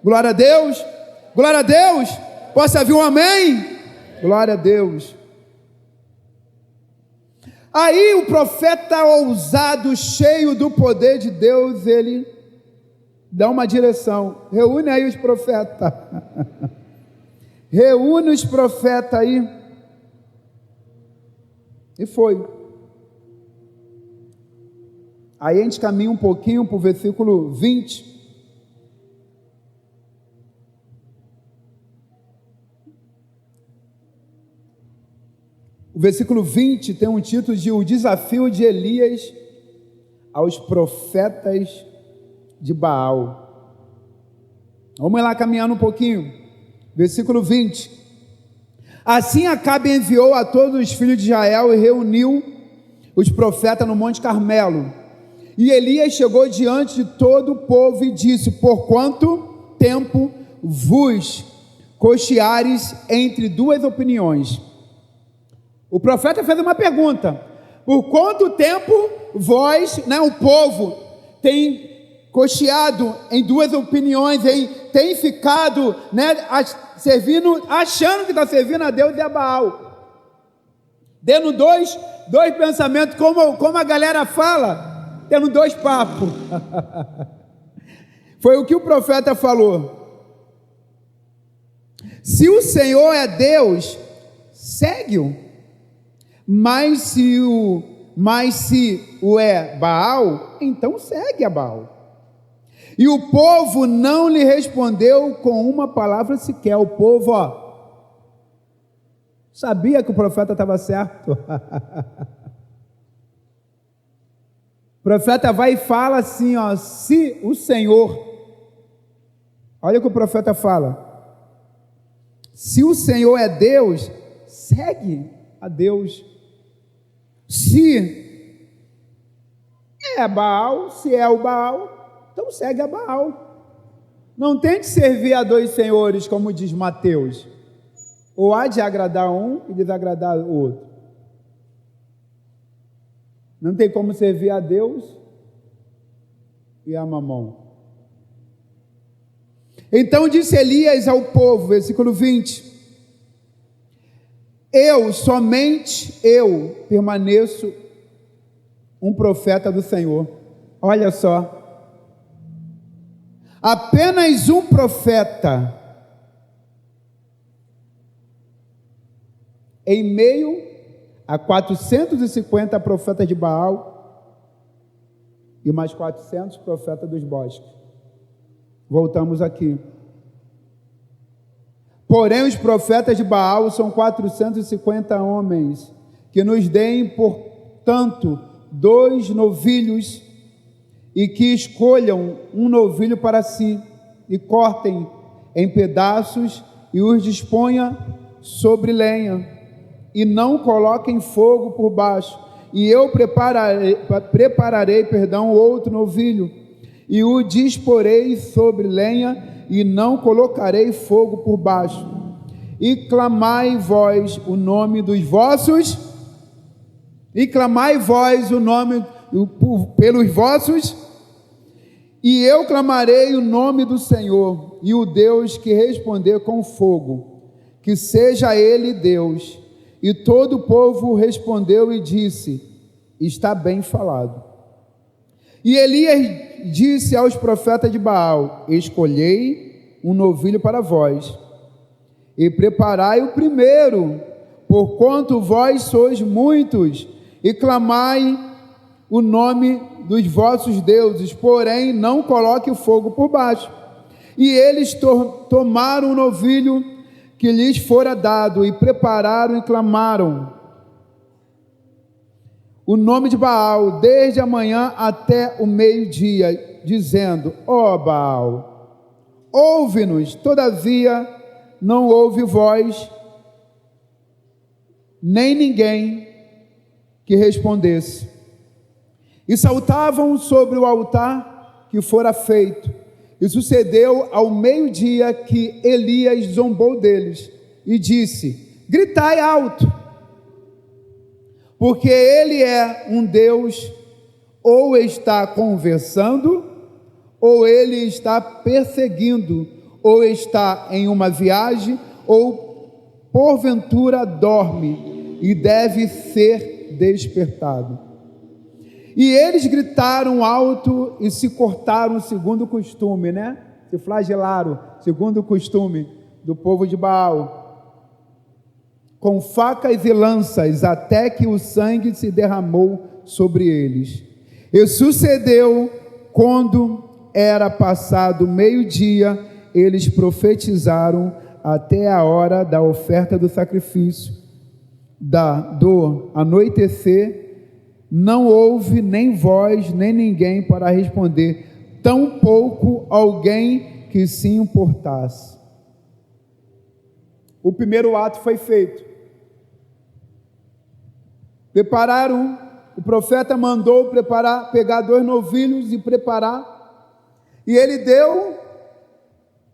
glória a Deus, glória a Deus. Posso ouvir um amém? Glória a Deus. Aí o profeta ousado, cheio do poder de Deus, ele dá uma direção: reúne aí os profetas, reúne os profetas aí. E foi. Aí a gente caminha um pouquinho para o versículo 20. O versículo 20 tem um título de O Desafio de Elias aos Profetas de Baal. Vamos lá caminhando um pouquinho. Versículo 20. Assim Acabe enviou a todos os filhos de Israel e reuniu os profetas no Monte Carmelo. E Elias chegou diante de todo o povo e disse: por quanto tempo vos cocheares entre duas opiniões. O profeta fez uma pergunta: por quanto tempo vós, o povo, tem cocheado em duas opiniões, tem ficado, servindo, achando que está servindo a Deus e a Baal, tendo dois pensamentos, como a galera fala, tendo dois papos. Foi o que o profeta falou. Se o Senhor é Deus, segue-o, mas se o é Baal, então segue a Baal. E o povo não lhe respondeu com uma palavra sequer. O povo, sabia que o profeta estava certo. O profeta vai e fala assim, se o Senhor, olha o que o profeta fala: se o Senhor é Deus, segue a Deus. Se é Baal, se é o Baal, então segue a Baal. Não tente servir a dois senhores, como diz Mateus. Ou há de agradar um e desagradar o outro. Não tem como servir a Deus e a Mamon. Então disse Elias ao povo, versículo 20: somente eu permaneço um profeta do Senhor. Olha só. Apenas um profeta em meio a 450 profetas de Baal e mais 400 profetas dos bosques. Voltamos aqui. Porém, os profetas de Baal são 450 homens, que nos deem, portanto, 2 novilhos, e que escolham um novilho para si, e cortem em pedaços, e os disponha sobre lenha, e não coloquem fogo por baixo. E eu prepararei outro novilho, e o disporei sobre lenha, e não colocarei fogo por baixo. E clamai vós o nome dos vossos, pelos vossos, e eu clamarei o nome do Senhor, e o Deus que responder com fogo, que seja ele Deus. E todo o povo respondeu e disse: está bem falado. E Elias disse aos profetas de Baal: escolhei um novilho para vós, e preparai o primeiro, porquanto vós sois muitos, e clamai o nome dos vossos deuses, porém não coloque o fogo por baixo. E eles tomaram o novilho que lhes fora dado, e prepararam e clamaram o nome de Baal, desde a manhã até o meio-dia, dizendo: ó Baal, ouve-nos. Todavia não houve voz, nem ninguém que respondesse. E saltavam sobre o altar que fora feito. E sucedeu ao meio-dia que Elias zombou deles e disse: gritai alto, porque ele é um Deus, ou está conversando, ou ele está perseguindo, ou está em uma viagem, ou porventura dorme e deve ser despertado. E eles gritaram alto e se cortaram segundo o costume, se flagelaram segundo o costume do povo de Baal, com facas e lanças, até que o sangue se derramou sobre eles. E sucedeu, quando era passado meio-dia, eles profetizaram até a hora da oferta do sacrifício. Do anoitecer, não houve nem voz, nem ninguém para responder, tampouco alguém que se importasse. O primeiro ato foi feito. Prepararam, o profeta mandou pegar 2 novilhos e preparar, e ele deu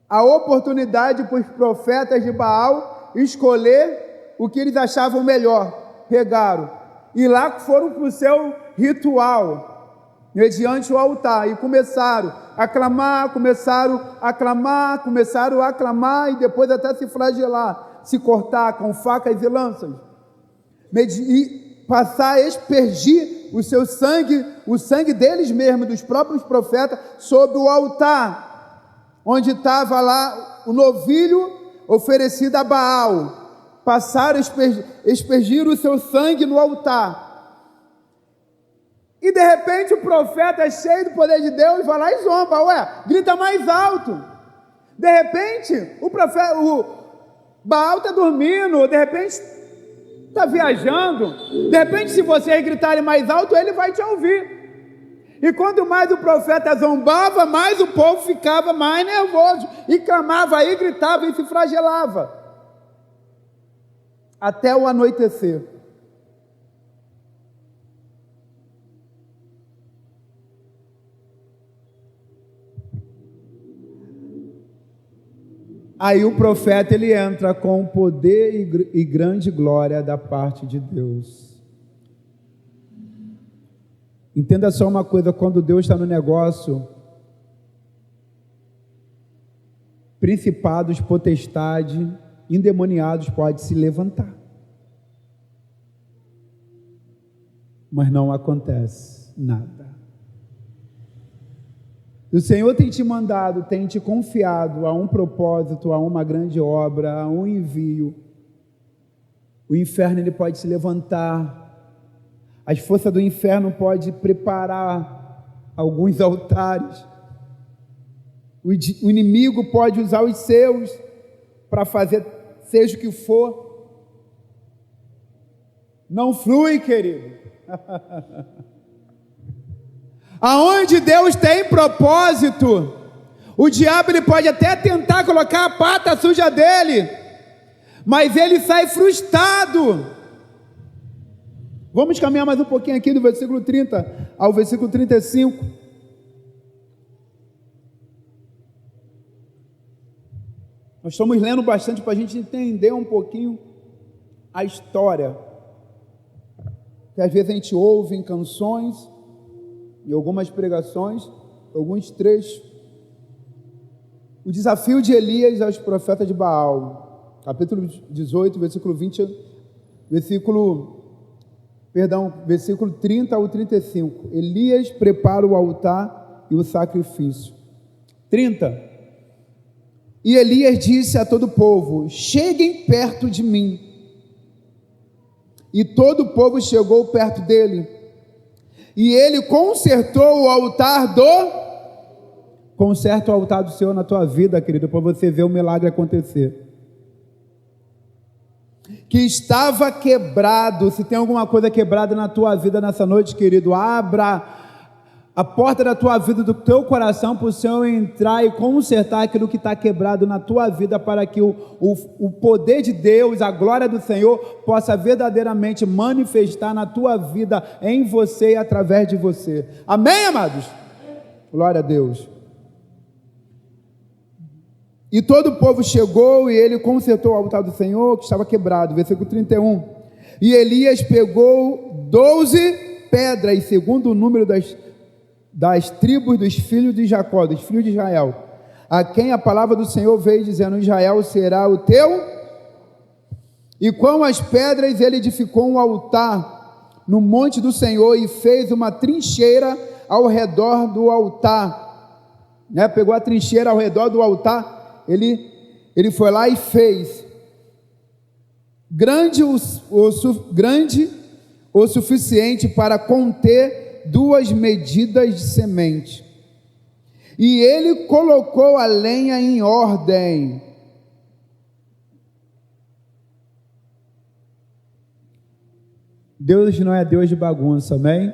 a oportunidade para os profetas de Baal escolher o que eles achavam melhor. Pegaram e lá foram para o seu ritual, mediante o altar, e começaram a clamar, e depois até se flagelar, se cortar com facas e lanças, e passar a aspergir o seu sangue, o sangue deles mesmos, dos próprios profetas, sobre o altar, onde estava lá o novilho oferecido a Baal. Passaram a aspergir o seu sangue no altar. E de repente o profeta, cheio do poder de Deus, vai lá e zomba, grita mais alto. De repente o Baal está dormindo, de repente está viajando, de repente se vocês gritarem mais alto, ele vai te ouvir. E quanto mais o profeta zombava, mais o povo ficava mais nervoso, e clamava, e gritava, e se flagelava, até o anoitecer. Aí o profeta, ele entra com poder e grande glória da parte de Deus. Entenda só uma coisa, quando Deus está no negócio, principados, potestades, endemoniados podem se levantar. Mas não acontece nada. O Senhor tem te mandado, tem te confiado a um propósito, a uma grande obra, a um envio. O inferno, ele pode se levantar. As forças do inferno podem preparar alguns altares. O inimigo pode usar os seus para fazer seja o que for. Não flui, querido. Aonde Deus tem propósito, o diabo, ele pode até tentar colocar a pata suja dele, mas ele sai frustrado. Vamos caminhar mais um pouquinho aqui do versículo 30 ao versículo 35. Nós estamos lendo bastante para a gente entender um pouquinho a história, que às vezes a gente ouve em canções, em algumas pregações, alguns trechos. O desafio de Elias aos profetas de Baal, capítulo 18, versículo 30 ao 35. Elias prepara o altar e o sacrifício. 30. E Elias disse a todo o povo: cheguem perto de mim. E todo o povo chegou perto dele. E ele consertou o altar Conserta o altar do Senhor na tua vida, querido, para você ver o milagre acontecer. Que estava quebrado. Se tem alguma coisa quebrada na tua vida nessa noite, querido, abra a porta da tua vida, do teu coração, para o Senhor entrar e consertar aquilo que está quebrado na tua vida, para que o poder de Deus, a glória do Senhor, possa verdadeiramente manifestar na tua vida, em você e através de você. Amém, amados? Glória a Deus. E todo o povo chegou e ele consertou o altar do Senhor que estava quebrado. Versículo 31. E Elias pegou 12 pedras, segundo o número das tribos dos filhos de Jacó, dos filhos de Israel, a quem a palavra do Senhor veio dizendo: Israel será o teu. E com as pedras ele edificou um altar no monte do Senhor e fez uma trincheira ao redor do altar, Pegou a trincheira ao redor do altar, ele foi lá e fez grande o suficiente para conter 2 medidas de semente. E ele colocou a lenha em ordem. Deus não é Deus de bagunça, amém?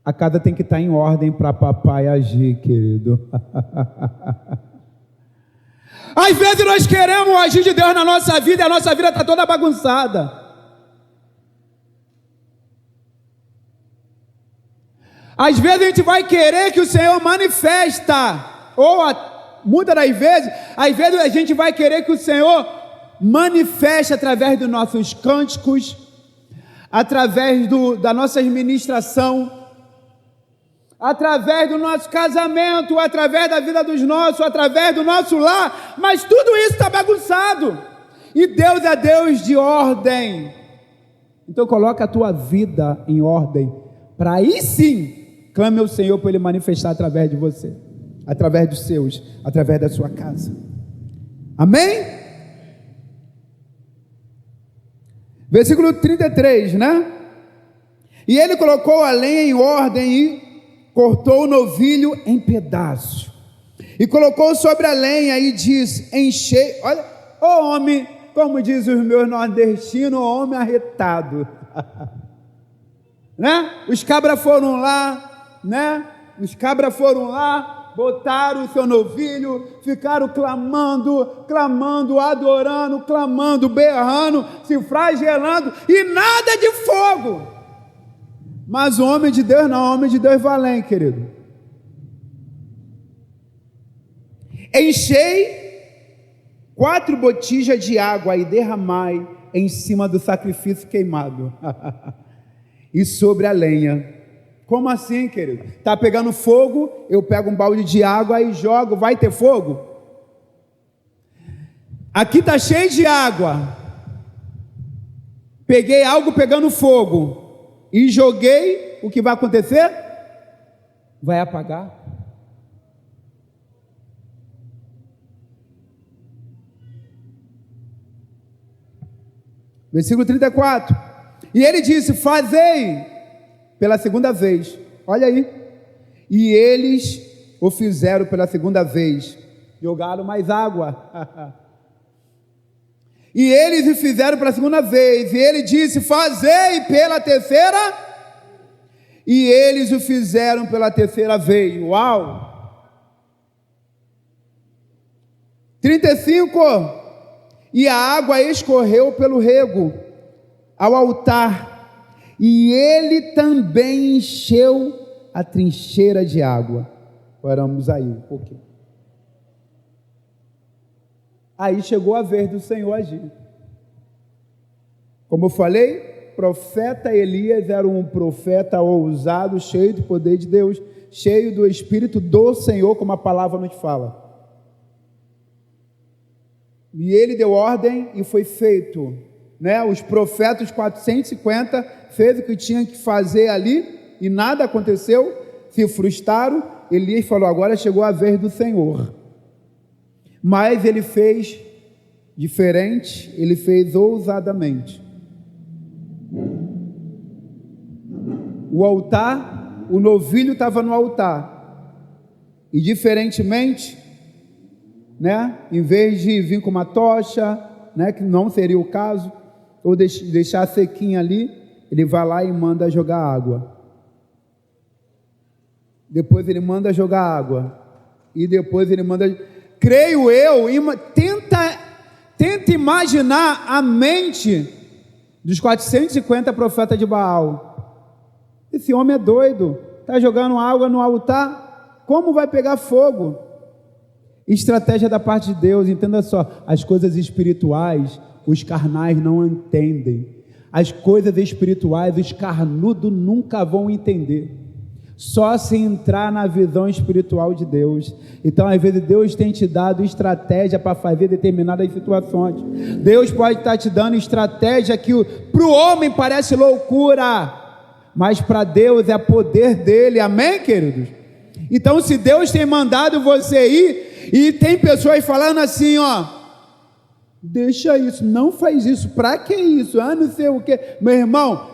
A casa tem que estar em ordem para papai agir, querido. Às vezes nós queremos o agir de Deus na nossa vida e a nossa vida está toda bagunçada. Às vezes a gente vai querer que o Senhor manifesta, muitas das vezes a gente vai querer que o Senhor manifeste através dos nossos cânticos, através da nossa administração, através do nosso casamento, através da vida dos nossos, através do nosso lar, mas tudo isso está bagunçado, e Deus é Deus de ordem. Então coloca a tua vida em ordem, para aí sim, clame ao Senhor para Ele manifestar através de você, através dos seus, através da sua casa, amém? Versículo 33, né? E ele colocou a lenha em ordem e cortou o novilho em pedaços, e colocou sobre a lenha e disse, enchei, olha, ô homem, como dizem os meus nordestinos, ô homem arretado, né? Os cabras foram lá, né? Os cabras foram lá, botaram o seu novilho, ficaram clamando, adorando, clamando, berrando, se flagelando, e nada de fogo. Mas o homem de Deus não, o homem de Deus valente, querido. Enchei 4 botijas de água e derramai em cima do sacrifício queimado e sobre a lenha. Como assim, querido? Está pegando fogo, eu pego um balde de água e jogo, vai ter fogo? Aqui está cheio de água, peguei algo pegando fogo e joguei, o que vai acontecer? Vai apagar. Versículo 34. E ele disse, fazei pela segunda vez. Olha aí. E eles o fizeram pela segunda vez. Jogaram mais água. E eles o fizeram pela segunda vez. E ele disse, fazei pela terceira. E eles o fizeram pela terceira vez. Uau! 35. E a água escorreu pelo rego ao altar, e ele também encheu a trincheira de água. Paramos aí um pouquinho. Aí chegou a vez do Senhor agir. Como eu falei, profeta Elias era um profeta ousado, cheio do poder de Deus, cheio do Espírito do Senhor, como a palavra nos fala. E ele deu ordem e foi feito, né? Os profetas 450 fez o que tinha que fazer ali e nada aconteceu, se frustraram. Elias falou, agora chegou a vez do Senhor. Mas ele fez diferente, ele fez ousadamente. O altar, o novilho estava no altar, e diferentemente, né, em vez de vir com uma tocha, né, que não seria o caso, ou deixar sequinha ali, ele vai lá e manda jogar água. Depois ele manda jogar água, e depois ele manda, creio eu, tenta imaginar a mente dos 450 profetas de Baal. Esse homem é doido, está jogando água no altar, como vai pegar fogo? Estratégia da parte de Deus, entenda só, as coisas espirituais, os carnais não entendem, as coisas espirituais, os carnudos nunca vão entender, só se entrar na visão espiritual de Deus. Então às vezes Deus tem te dado estratégia para fazer determinadas situações, Deus pode estar te dando estratégia que para o homem parece loucura, mas para Deus é poder dele, amém, queridos? Então se Deus tem mandado você ir, e tem pessoas falando assim, ó, deixa isso, não faz isso, para que isso? Ah, não sei o que, meu irmão,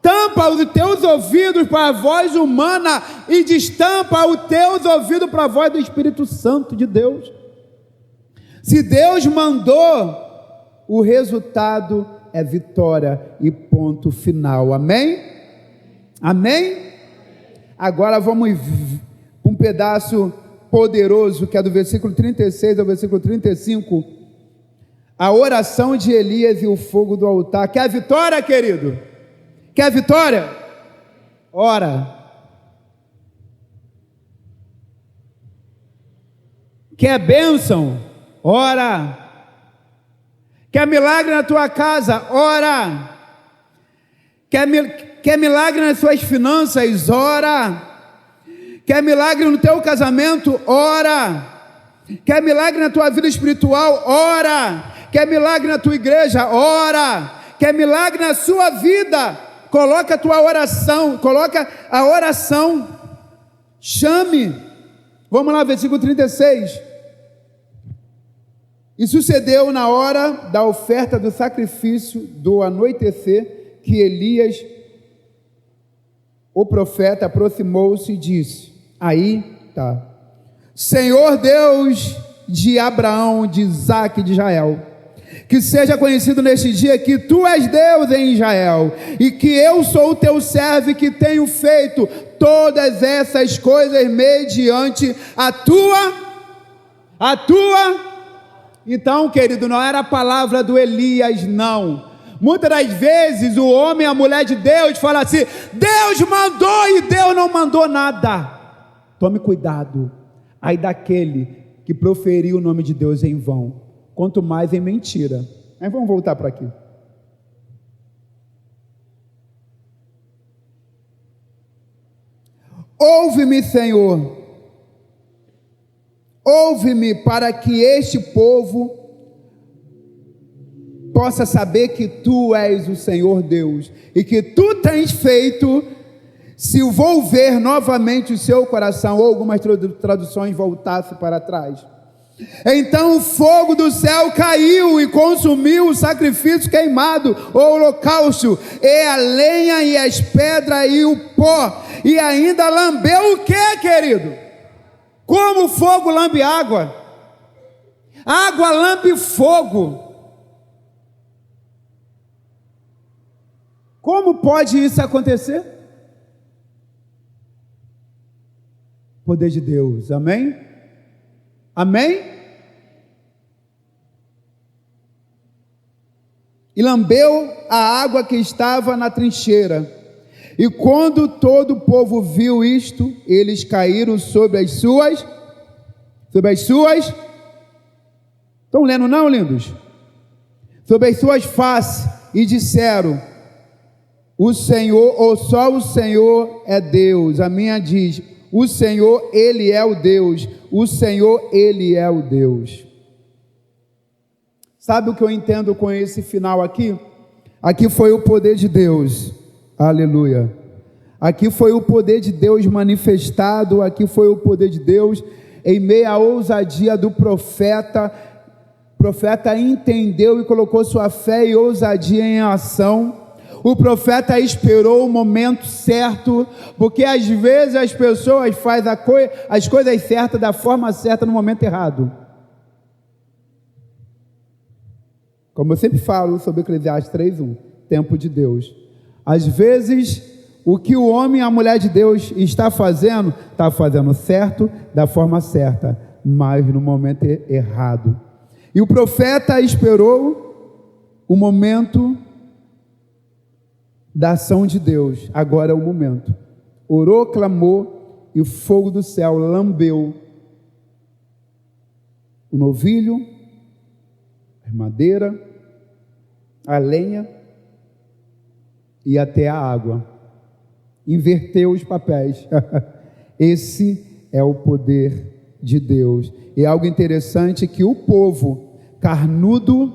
tampa os teus ouvidos para a voz humana e destampa os teus ouvidos para a voz do Espírito Santo de Deus. Se Deus mandou, o resultado é vitória e ponto final, amém? Amém? Agora vamos para um pedaço poderoso, que é do versículo 36 ao versículo 35, a oração de Elias e o fogo do altar. Quer a vitória, querido? Quer a vitória? Ora. Quer bênção? Ora. Quer milagre na tua casa? Ora. Quer milagre nas suas finanças? Ora. Quer milagre no teu casamento? Ora. Quer milagre na tua vida espiritual? Ora. Quer milagre na tua igreja? Ora. Quer milagre na sua vida? Coloca a tua oração, coloca a oração. Chame. Vamos lá, versículo 36. E sucedeu na hora da oferta do sacrifício do anoitecer, que Elias, o profeta, aproximou-se e disse, Senhor Deus de Abraão, de Isaque e de Israel, que seja conhecido neste dia que tu és Deus em Israel, e que eu sou o teu servo e que tenho feito todas essas coisas mediante a tua. Então, querido, não era a palavra do Elias, não. Muitas das vezes o homem e a mulher de Deus falam assim, Deus mandou e Deus não mandou nada. Tome cuidado, aí daquele que proferiu o nome de Deus em vão, quanto mais em mentira. Mas vamos voltar para aqui. Ouve-me, Senhor, ouve-me para que este povo possa saber que tu és o Senhor Deus e que tu tens feito, se volver novamente o seu coração, ou algumas traduções voltasse para trás. Então o fogo do céu caiu e consumiu o sacrifício queimado, o holocausto, e a lenha e as pedras e o pó, e ainda lambeu o que, querido? Como o fogo lambe água, água lambe fogo. Como pode isso acontecer? Poder de Deus, amém? Amém? E lambeu a água que estava na trincheira. E quando todo o povo viu isto, eles caíram sobre as suas. Estão lendo não, lindos? Sobre as suas faces, e disseram, o Senhor, ou só o Senhor é Deus. A minha diz, o Senhor, Ele é o Deus. O Senhor, Ele é o Deus. Sabe o que eu entendo com esse final aqui? Aqui foi o poder de Deus. Aleluia. Aqui foi o poder de Deus manifestado. Aqui foi o poder de Deus em meio à ousadia do profeta. O profeta entendeu e colocou sua fé e ousadia em ação. O profeta esperou o momento certo, porque às vezes as pessoas fazem as coisas certas da forma certa no momento errado. Como eu sempre falo sobre Eclesiastes 3:1, tempo de Deus. Às vezes, o que o homem e a mulher de Deus está fazendo certo, da forma certa, mas no momento errado. E o profeta esperou o momento da ação de Deus. Agora é o momento. Orou, clamou, e o fogo do céu lambeu o novilho, a madeira, a lenha e até a água. Inverteu os papéis. Esse é o poder de Deus. E algo interessante que o povo carnudo,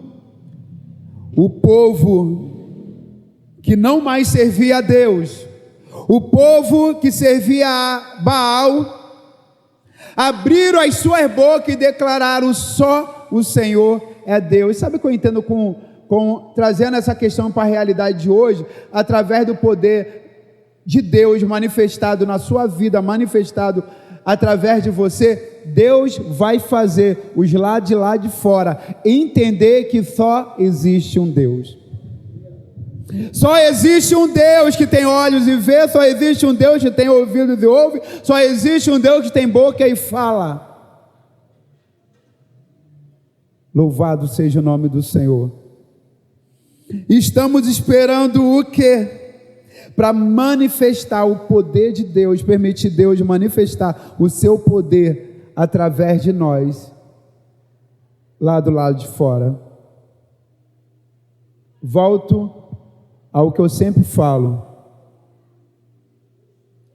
o povo que não mais servia a Deus, o povo que servia a Baal, abriram as suas bocas e declararam, só o Senhor é Deus. Sabe o que eu entendo trazendo essa questão para a realidade de hoje, através do poder de Deus manifestado na sua vida, manifestado através de você? Deus vai fazer os lá de fora entender que só existe um Deus. Só existe um Deus que tem olhos e vê, só existe um Deus que tem ouvidos e ouve, só existe um Deus que tem boca e fala. Louvado seja o nome do Senhor. Estamos esperando o quê? Para manifestar o poder de Deus, permitir Deus manifestar o seu poder através de nós, lá do lado de fora. Volto ao que eu sempre falo: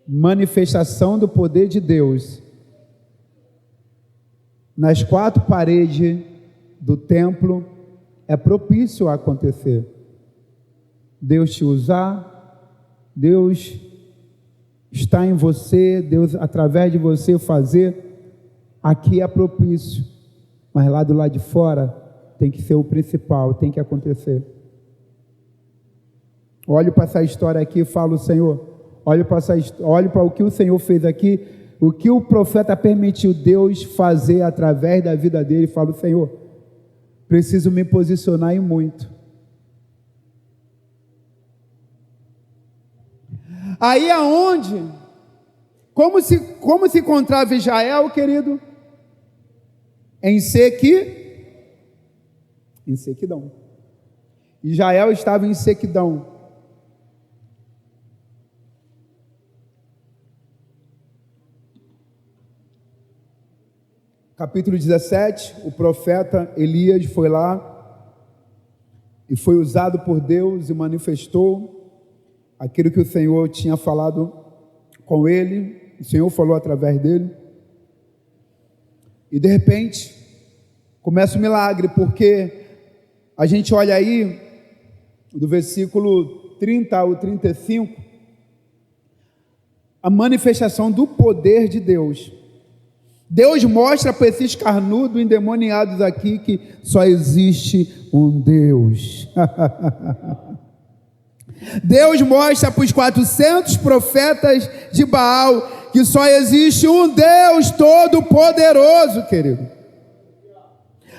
manifestação do poder de Deus nas quatro paredes do templo é propício a acontecer. Deus te usar, Deus está em você, Deus através de você fazer, aqui é propício, mas lá do lado de fora tem que ser o principal, tem que acontecer. Olho para essa história aqui e falo: Senhor, olho para o que o Senhor fez aqui, o que o profeta permitiu Deus fazer através da vida dele, e falo: Senhor, preciso me posicionar em muito. Aí aonde? Como se encontrava Israel, querido? Em sequidão. Israel estava em sequidão. Capítulo 17, o profeta Elias foi lá e foi usado por Deus e manifestou aquilo que o Senhor tinha falado com ele, o Senhor falou através dele. E de repente, começa o milagre, porque a gente olha aí, do versículo 30 ao 35, a manifestação do poder de Deus. Deus mostra para esses carnudos endemoniados aqui que só existe um Deus. Deus mostra para os 400 profetas de Baal que só existe um Deus todo-poderoso, querido.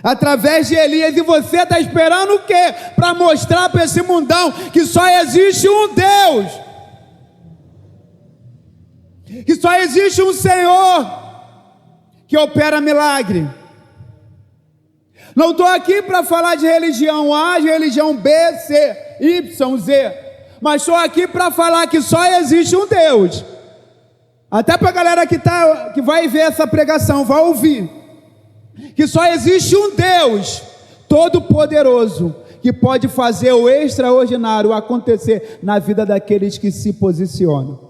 Através de Elias, e você está esperando o quê? Para mostrar para esse mundão que só existe um Deus, que só existe um Senhor que opera milagre. Não estou aqui para falar de religião A, de religião B, C, Y, Z, mas estou aqui para falar que só existe um Deus. Até para a galera que vai ver essa pregação, vai ouvir, que só existe um Deus todo-poderoso que pode fazer o extraordinário acontecer na vida daqueles que se posicionam.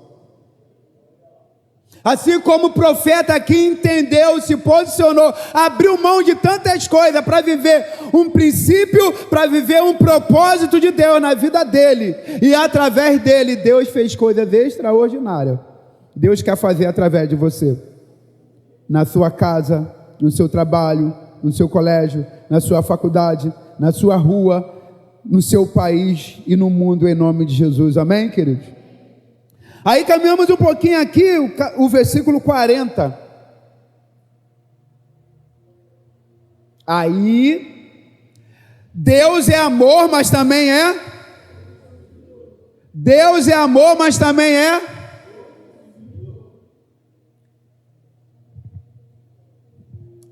Assim como o profeta aqui entendeu, se posicionou, abriu mão de tantas coisas para viver um princípio, para viver um propósito de Deus na vida dele, e através dele Deus fez coisas extraordinárias. Deus quer fazer através de você, na sua casa, no seu trabalho, no seu colégio, na sua faculdade, na sua rua, no seu país e no mundo, em nome de Jesus. Amém, queridos? Aí caminhamos um pouquinho aqui, o versículo 40. Aí, Deus é amor, mas também é. Deus é amor, mas também é.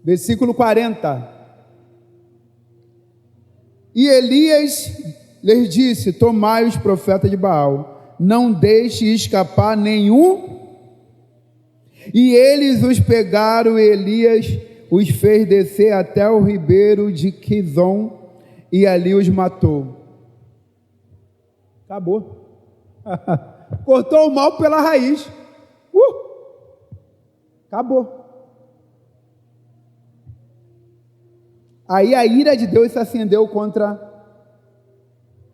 Versículo 40. E Elias lhes disse: tomai os profetas de Baal, não deixe escapar nenhum. E eles os pegaram, e Elias os fez descer até o ribeiro de Quizon, e ali os matou. Acabou. Cortou o mal pela raiz. Acabou. Aí a ira de Deus se acendeu contra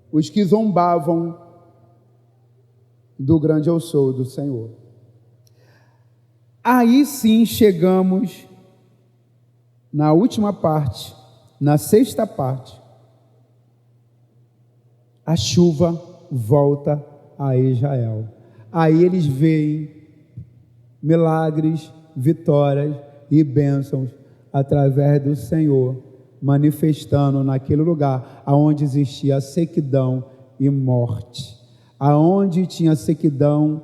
os que zombavam do grande eu sou do Senhor. Aí sim chegamos na última parte, na sexta parte. A chuva volta a Israel. Aí eles veem milagres, vitórias e bênçãos através do Senhor, manifestando naquele lugar aonde existia sequidão e morte. Aonde tinha sequidão,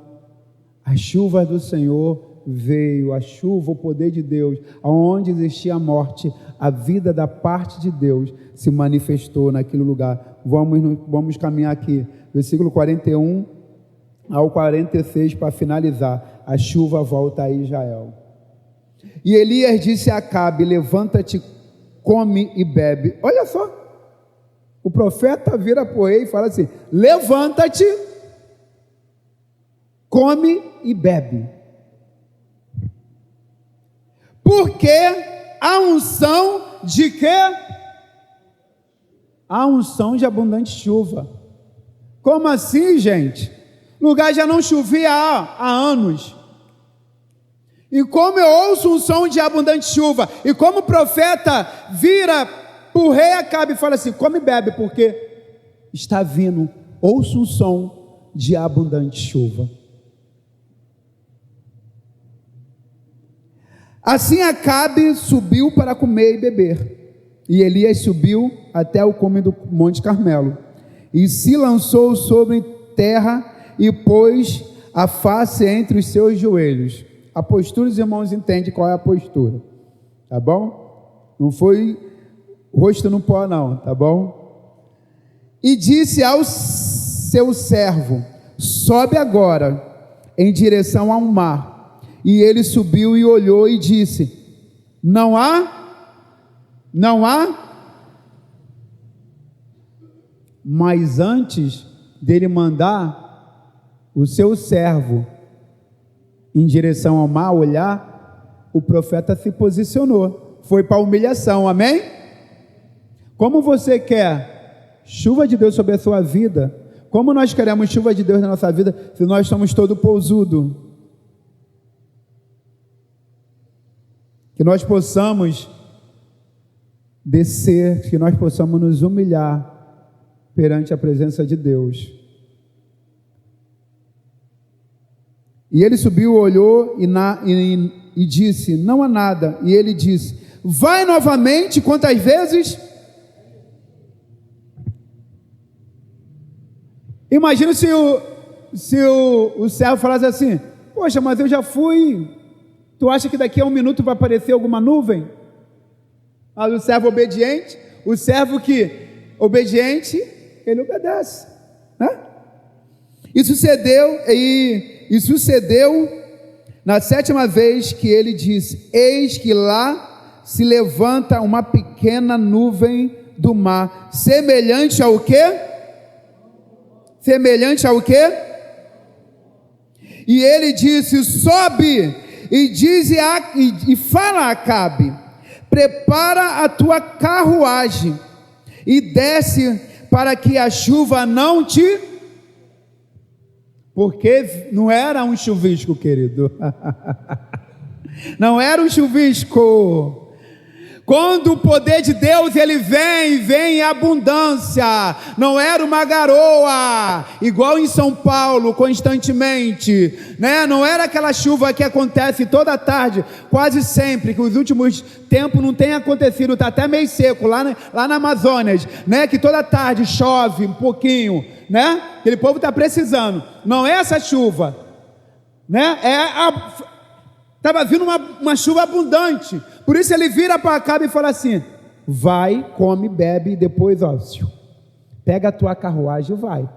a chuva do Senhor veio, a chuva, o poder de Deus. Aonde existia morte, a vida da parte de Deus se manifestou naquele lugar. Vamos caminhar aqui, versículo 41 ao 46 para finalizar. A chuva volta a Israel. E Elias disse a Acabe: levanta-te, come e bebe. Olha só, o profeta vira para o rei e fala assim: levanta-te, come e bebe. Porque a unção de quê? A unção de abundante chuva. Como assim, gente? O lugar já não chovia há anos. E como eu ouço um som de abundante chuva, e como o profeta vira para o rei Acabe e fala assim: come e bebe, porque está vindo, ouço um som de abundante chuva. Assim Acabe subiu para comer e beber, e Elias subiu até o cume do Monte Carmelo, e se lançou sobre terra, e pôs a face entre os seus joelhos. A postura, os irmãos entendem qual é a postura, tá bom? Não foi rosto no pó não, tá bom? E disse ao seu servo: sobe agora em direção ao mar. E ele subiu e olhou e disse: não há? Mas antes dele mandar o seu servo em direção ao mar olhar, o profeta se posicionou, foi para a humilhação, amém? Como você quer chuva de Deus sobre a sua vida? Como nós queremos chuva de Deus na nossa vida se nós somos todo pousudo? Que nós possamos descer, que nós possamos nos humilhar perante a presença de Deus. E ele subiu, olhou e disse: não há nada. E ele disse: vai novamente, quantas vezes? Imagina se o servo falasse assim: poxa, mas eu já fui, tu acha que daqui a 1 minuto vai aparecer alguma nuvem? Mas o servo obediente, o servo que obediente, ele obedece, né? E sucedeu na 7ª vez que ele disse: eis que lá se levanta uma pequena nuvem do mar, semelhante ao quê? Semelhante ao quê? E ele disse: sobe e fala a Acabe: prepara a tua carruagem e desce, para que a chuva não te... Porque não era um chuvisco, querido. Não era um chuvisco. Quando o poder de Deus ele vem em abundância. Não era uma garoa, igual em São Paulo, constantemente, né? Não era aquela chuva que acontece toda tarde, quase sempre, que os últimos tempos não tem acontecido, está até meio seco, lá na Amazonas, né? Que toda tarde chove um pouquinho, né? Aquele povo está precisando. Não é essa chuva, né? Estava vindo uma chuva abundante. Por isso ele vira para Acabe e fala assim: vai, come, bebe, e depois, ó, pega a tua carruagem e vai.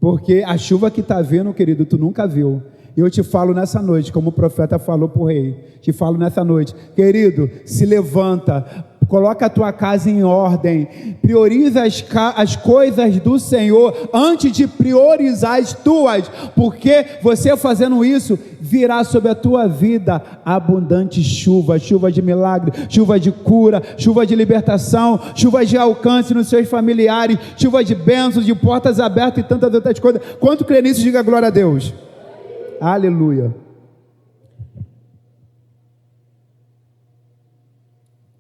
Porque a chuva que está vindo, querido, tu nunca viu. E eu te falo nessa noite, como o profeta falou para o rei, te falo nessa noite, querido, se levanta, coloca a tua casa em ordem, prioriza as coisas do Senhor antes de priorizar as tuas, porque você fazendo isso, virá sobre a tua vida abundante chuva, chuva de milagre, chuva de cura, chuva de libertação, chuva de alcance nos seus familiares, chuva de bênçãos, de portas abertas e tantas outras coisas. Quanto crê nisso, diga glória a Deus. Aleluia.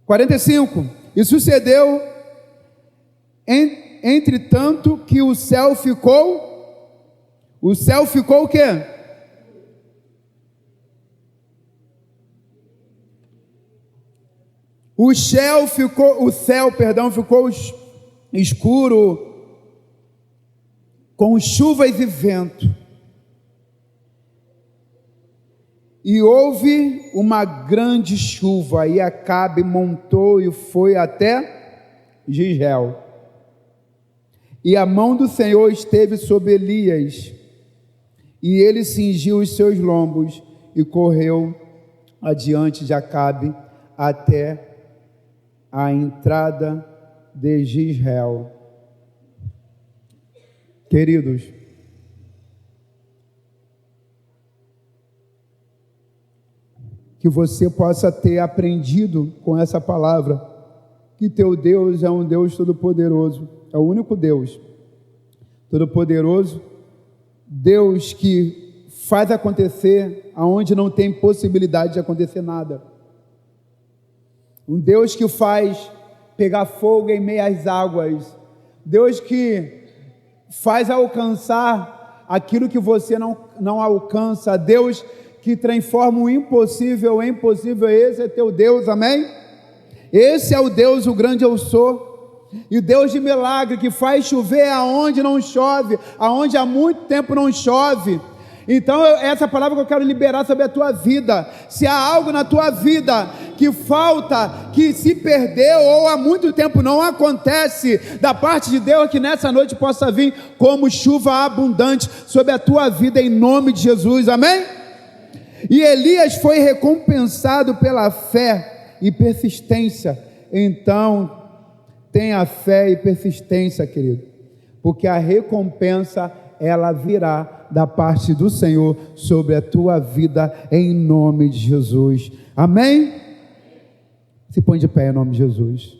45. E sucedeu, entretanto, que o céu ficou o quê? O céu ficou escuro, com chuvas e vento. E houve uma grande chuva, e Acabe montou e foi até Jezreel. E a mão do Senhor esteve sobre Elias, e ele cingiu os seus lombos e correu adiante de Acabe até a entrada de Jezreel. Queridos, que você possa ter aprendido com essa palavra que teu Deus é um Deus todo-poderoso, é o único Deus todo-poderoso, Deus que faz acontecer aonde não tem possibilidade de acontecer nada, um Deus que faz pegar fogo em meio às águas, Deus que faz alcançar aquilo que você não alcança, Deus que transforma o impossível em possível. Esse é teu Deus, amém? Esse é o Deus, o grande eu sou, e o Deus de milagre, que faz chover aonde não chove, aonde há muito tempo não chove. Então essa palavra que eu quero liberar sobre a tua vida. Se há algo na tua vida que falta, que se perdeu ou há muito tempo não acontece, da parte de Deus, que nessa noite possa vir como chuva abundante sobre a tua vida, em nome de Jesus, amém? E Elias foi recompensado pela fé e persistência. Então tenha fé e persistência, querido, porque a recompensa ela virá da parte do Senhor sobre a tua vida, em nome de Jesus, amém? Se põe de pé em nome de Jesus.